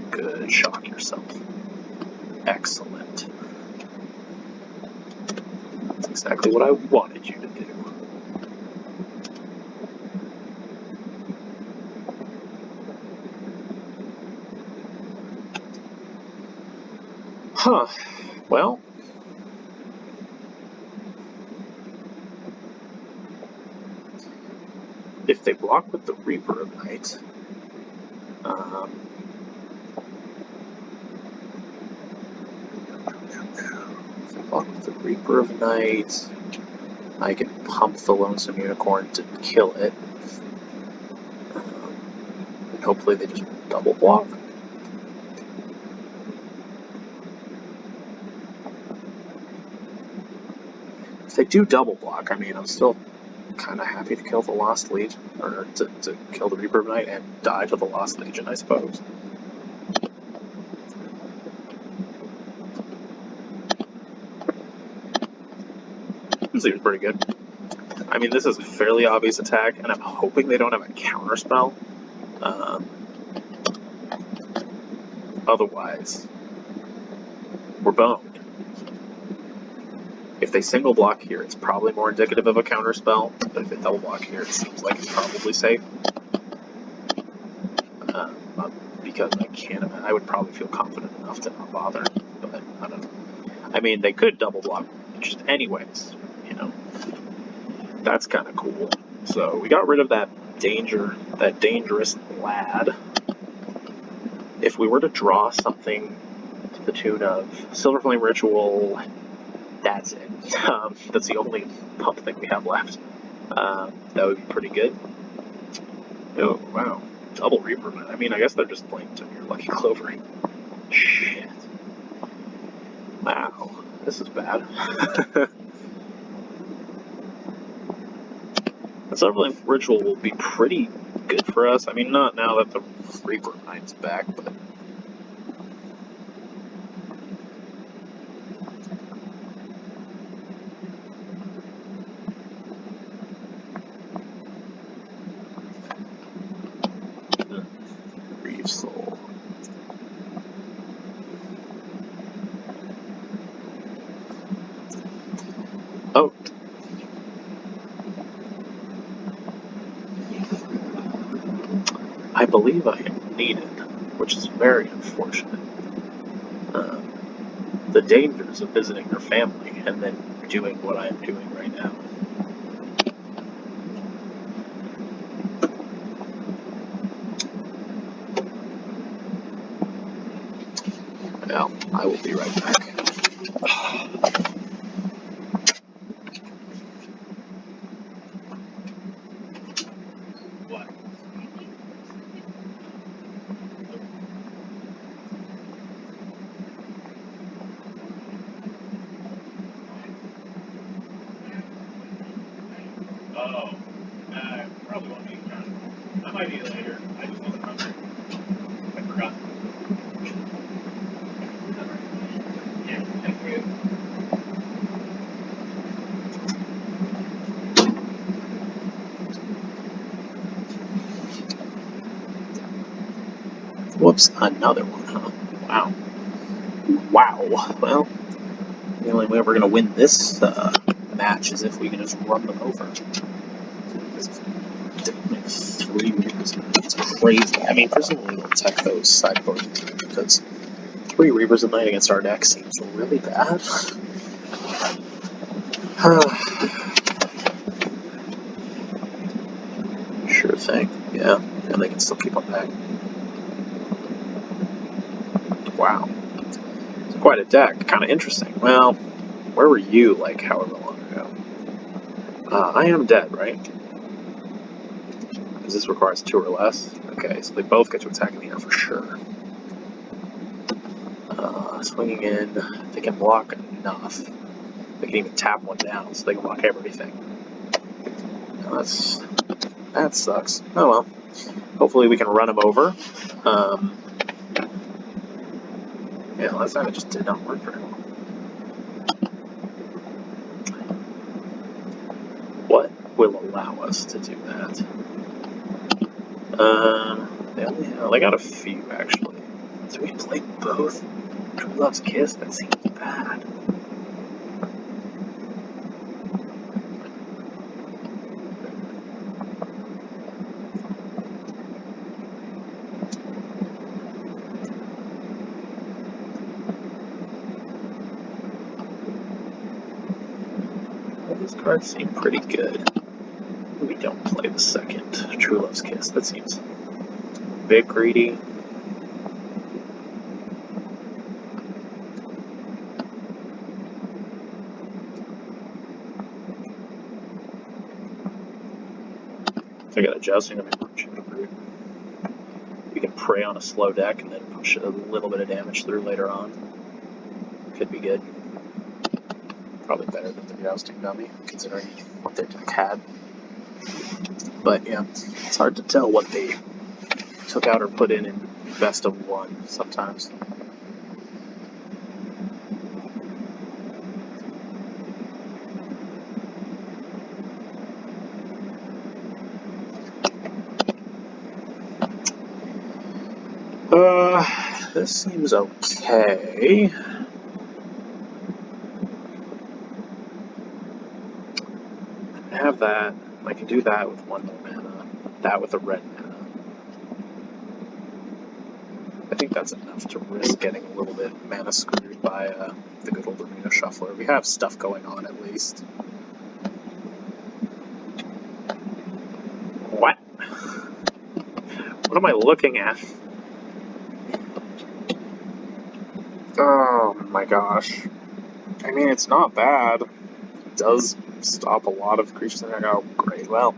good, shock yourself. Excellent. That's exactly what I wanted you to do. Huh. Well, if they block with the Reaper of Night, if they block with the Reaper of Night, I can pump the Lonesome Unicorn to kill it. And hopefully they just double block. If they do double block, I mean, I'm still kind of happy to kill the Lost Legion, or to kill the Reaper of Night and die to the Lost Legion, I suppose. This seems pretty good. I mean, this is a fairly obvious attack, and I'm hoping they don't have a counter spell. Otherwise, we're boned. If they single block here, it's probably more indicative of a counter spell, but if they double block here, it seems like it's probably safe. Because I would probably feel confident enough to not bother, but I don't know. I mean, they could double block just anyways, you know. That's kind of cool. So we got rid of that dangerous lad. If we were to draw something to the tune of Silverflame Ritual, that's it. That's the only pump thing we have left. That would be pretty good. Oh, wow. Double Reaper, man. I mean, I guess they're just playing to your Lucky Clover. Shit. Wow. This is bad. The Silverflame Ritual will be pretty good for us. I mean, not now that the Reaper Knight's back, but... Leaf Soul. Oh. I believe I am needed, which is very unfortunate. The dangers of visiting her family and then doing what I am doing right now. Well, I will be right back. What? Oh, I probably won't be around. I might be later. I just wasn't hungry. I forgot. Yeah, thank you. Whoops, another one, huh? Wow. Wow. Well, the only way we're going to win this match is if we can just run them over. 3 Reavers, it's crazy. I mean, presumably they'll tech those sideboards because 3 Reavers a night against our deck seems really bad. Sure thing, yeah. And they can still keep on back. Wow. It's quite a deck. Kind of interesting. Well, where were you, like, however long ago? I am dead, right? Because this requires 2 or less. Okay, so they both get to attack in the air for sure. Swinging in, they can block enough. They can even tap one down, so they can block everything. Now that sucks. Oh well. Hopefully we can run them over. Yeah, last time it just did not work very well. What will allow us to do that? They got a few actually. So we play both. True Love's Kiss? That seems bad. Well, these cards seem pretty good. We don't play the second True Love's Kiss. That seems a bit greedy. I got adjusting to my We can prey on a slow deck and then push a little bit of damage through later on. Could be good. Probably better than the jousting dummy, considering what their deck had. But yeah, it's hard to tell what they took out or put in best of one sometimes. This seems okay. I have that. I can do that with 1 more mana. That with a red mana. I think that's enough to risk getting a little bit mana screwed by the good old Arena Shuffler. We have stuff going on at least. What? What am I looking at? Oh my gosh. I mean, it's not bad. It does stop a lot of creatures in there. Oh, great. Well,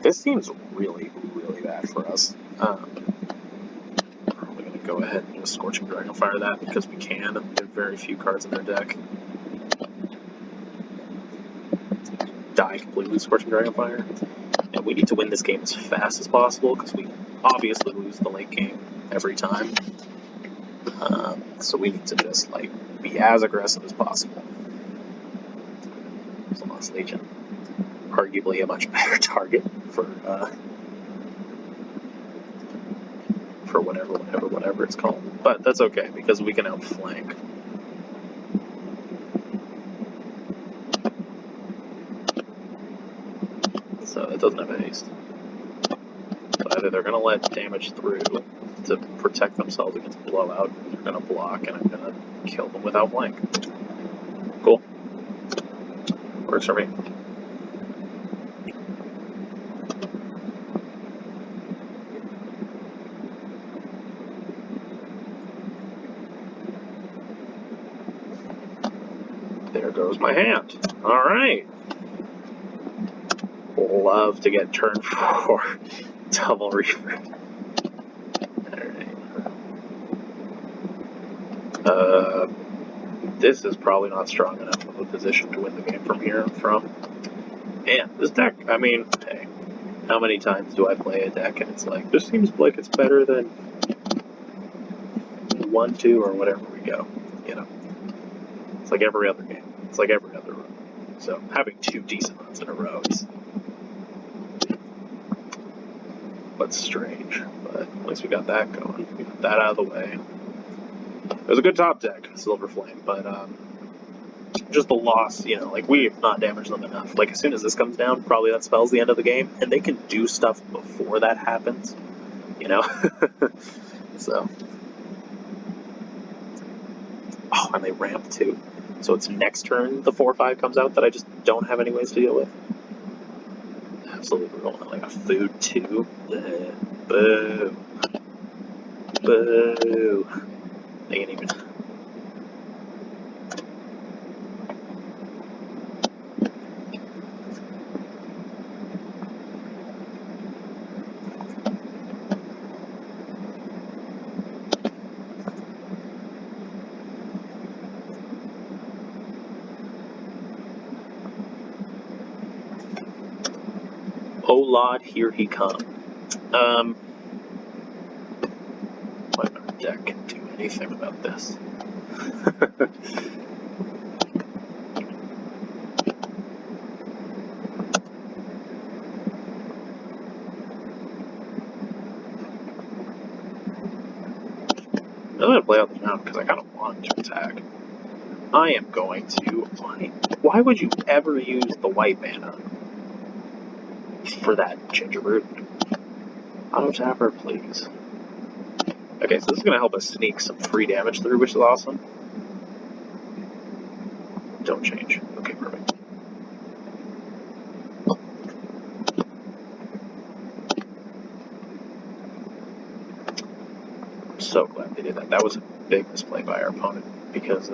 this seems really, really bad for us. We're probably going to go ahead and just Scorching Dragonfire that because we can. There are very few cards in their deck. Die completely Scorching Dragonfire. And we need to win this game as fast as possible because we obviously lose the late game every time. So we need to just like be as aggressive as possible. So Lost Legion, arguably a much better target for or whatever it's called. But that's okay, because we can outflank. So it doesn't have haste. So either they're going to let damage through to protect themselves against blowout, or they're going to block, and I'm going to kill them with outflank. Cool. Works for me. There goes my hand. Alright. Love to get turn 4 double Reaper. Alright. This is probably not strong enough of a position to win the game from here from. And this deck, I mean, hey, how many times do I play a deck and it's like, this seems like it's better than 1-2 or whatever we go, you know. It's like every other game. It's like every other run. So having 2 decent runs in a row is what's strange. But at least we got that going. We got that out of the way. It was a good top deck, Silver Flame, but just the loss, you know, like we have not damaged them enough. Like as soon as this comes down, probably that spells the end of the game, and they can do stuff before that happens, you know. So, oh, and they ramp too. So it's next turn the 4/5 comes out that I just don't have any ways to deal with. Absolutely rolling like a food too. Boo. Boo. They ain't even. Oh Lord, here he come. What our deck can do anything about this. I'm going to play out the mound because I kind of want to attack. I am going to. Why would you ever use the white mana for that Gingerbread? Auto tapper, please. Okay, so this is going to help us sneak some free damage through, which is awesome. Don't change. Okay, perfect. I'm so glad they did that. That was a big misplay by our opponent because,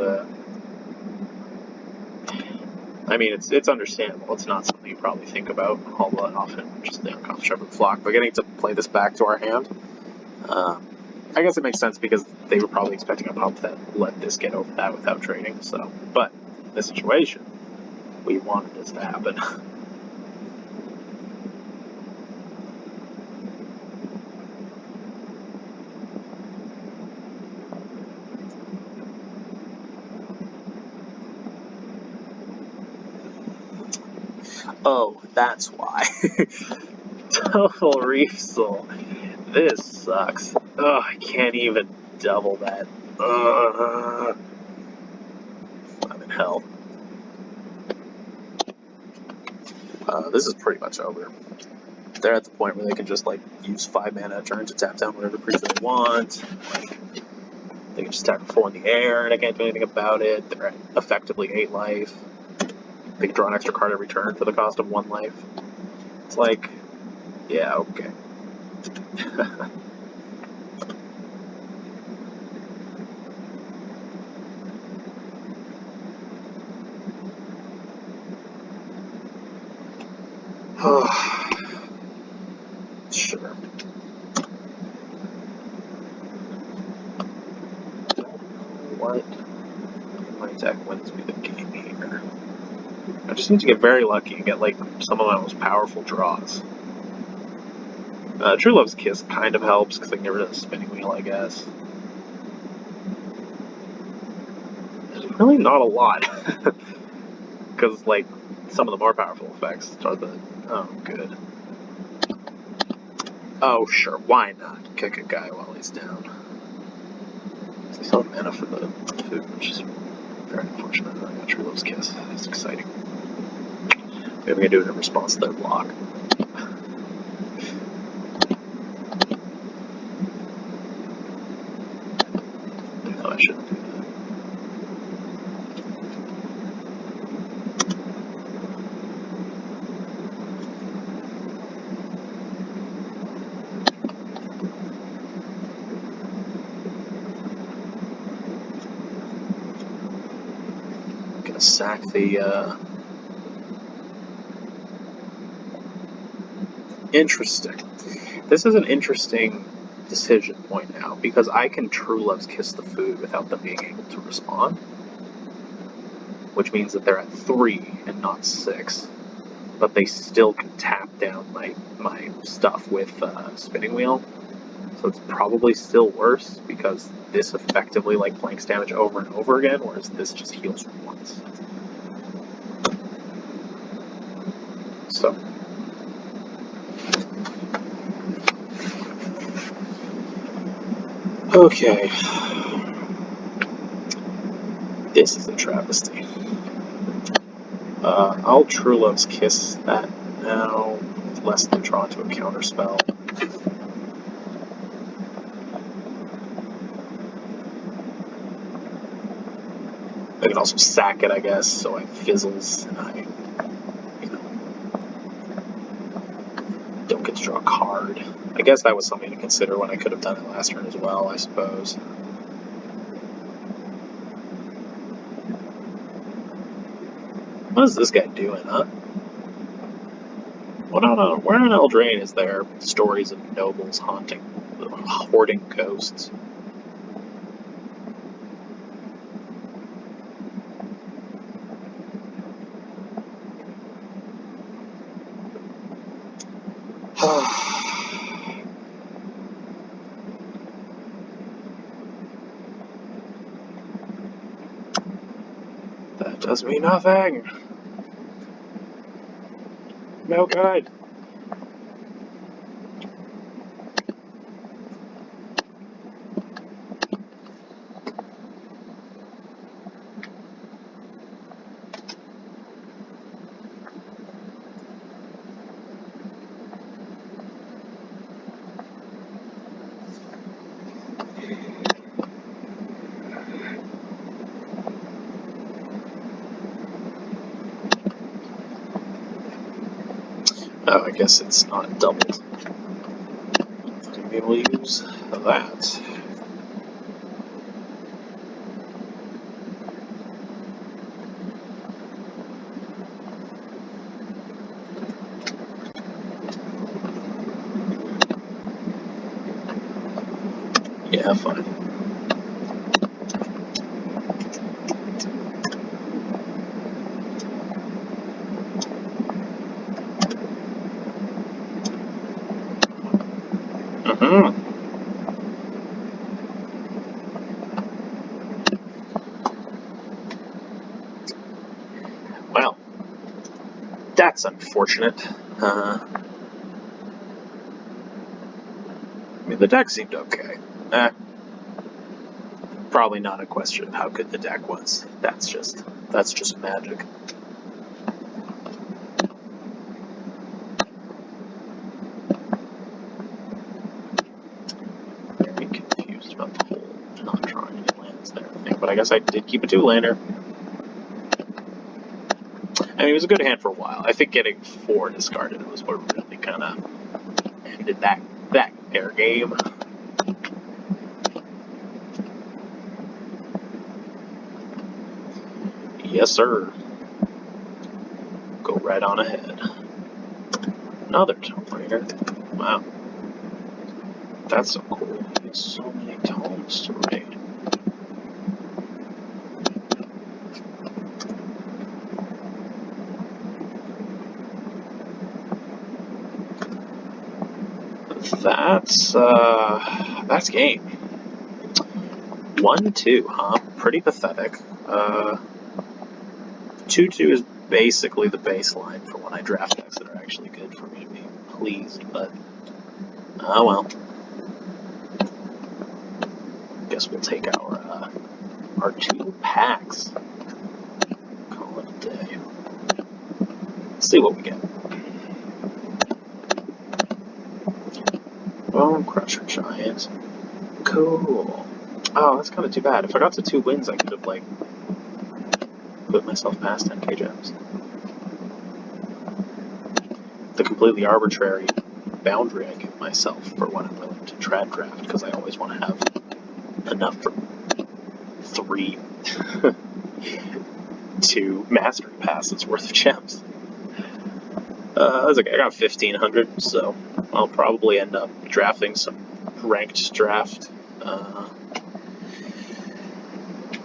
I mean, it's understandable. It's not something you probably think about all that often, just the Uncommon Shepherd Flock. But getting to play this back to our hand, I guess it makes sense because they were probably expecting a pump that let this get over that without trading. So, but in this situation, we wanted this to happen. Oh, that's why. Double Reef Soul. This sucks. Ugh, I can't even double that. Ugh. I'm in hell. This is pretty much over. They're at the point where they can just, like, use 5 mana a turn to tap down whatever creature they want. Like, they can just tap 4 in the air, and I can't do anything about it. They're at effectively 8 life. They can draw an extra card every turn for the cost of 1 life. It's like, yeah, okay. Sure. What? My deck wins me the game here. I just need to get very lucky and get, like, some of my most powerful draws. True Love's Kiss kind of helps because I can get rid of the spinning wheel, I guess. There's really not a lot. Because, like, some of the more powerful effects are the... Oh, good. Oh, sure, why not kick a guy while he's down? I still have mana for the food, which is very unfortunate. I got True Love's Kiss. It's exciting. Maybe I'm gonna do it in response to their block. No, I shouldn't do that. I'm gonna sack the, Interesting. This is an interesting decision point now, because I can True Love's Kiss the food without them being able to respond, which means that they're at 3 and not 6, but they still can tap down my stuff with Spinning Wheel, so it's probably still worse, because this effectively like flanks damage over and over again, whereas this just heals once. So okay. This is a travesty. I'll True Love's Kiss that now, less than draw into a counterspell. I can also sack it, I guess, so it fizzles and I, don't get to draw a card. I guess that was something to consider when I could have done it last turn as well, I suppose. What is this guy doing, huh? Where in Eldraine is there stories of nobles hoarding ghosts? That does me nothing. No good. Oh, I guess it's not doubled. I'm gonna be able to use that. Yeah, fine. Well, that's unfortunate. I mean, the deck seemed okay. Probably not a question of how good the deck was. That's just magic. Very confused about the whole not drawing any lands there thing, but I guess I did keep a 2-lander. I mean, it was a good hand for a while. I think getting 4 discarded was what really kind of ended that air game. Yes, sir. Go right on ahead. Another Tomb-Raider. Wow. That's so cool. There's so many tomes to raid. That's game. 1-2, huh? Pretty pathetic. 2-2 is basically the baseline for when I draft decks that are actually good for me to be pleased, but Oh well. Guess we'll take our 2 packs. Call it a day. See what we get. Bone Crusher Giant. Cool. Oh, that's kind of too bad. If I got to 2 wins, I could have, like, put myself past 10k gems. The completely arbitrary boundary I give myself for when I'm willing to trad draft, because I always want to have enough for 3 2 mastery passes worth of gems. That's okay. I got 1,500, so I'll probably end up drafting some ranked draft.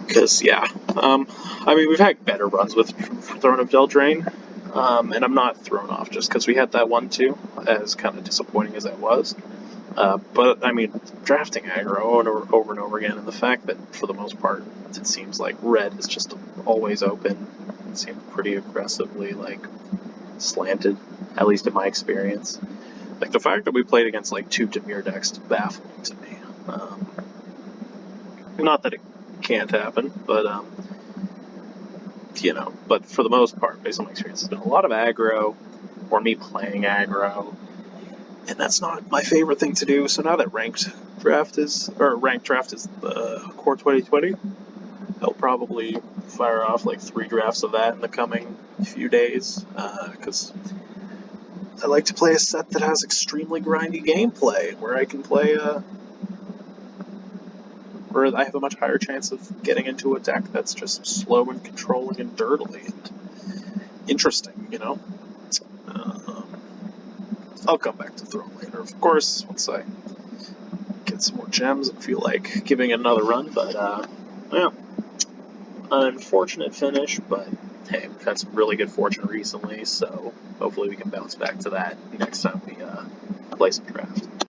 Because, yeah. I mean, we've had better runs with Throne of Eldraine, and I'm not thrown off just because we had that one too, as kind of disappointing as that was. But, I mean, drafting aggro over and over again, and the fact that, for the most part, it seems like red is just always open. It seems pretty aggressively, like, slanted, at least in my experience. Like, the fact that we played against, like, 2 Dimir decks is baffling to me. Not that it can't happen, but, you know, but for the most part, based on my experience, it's been a lot of aggro, or me playing aggro, and that's not my favorite thing to do. So now that ranked draft is the core 2020, I'll probably fire off like 3 drafts of that in the coming few days, because I like to play a set that has extremely grindy gameplay, where I can play where I have a much higher chance of getting into a deck that's just slow and controlling and dirtily and interesting, you know? I'll come back to Throne later, of course, once I get some more gems and feel like giving it another run, but, yeah. An unfortunate finish, but hey, we've had some really good fortune recently, so hopefully we can bounce back to that next time we play some draft.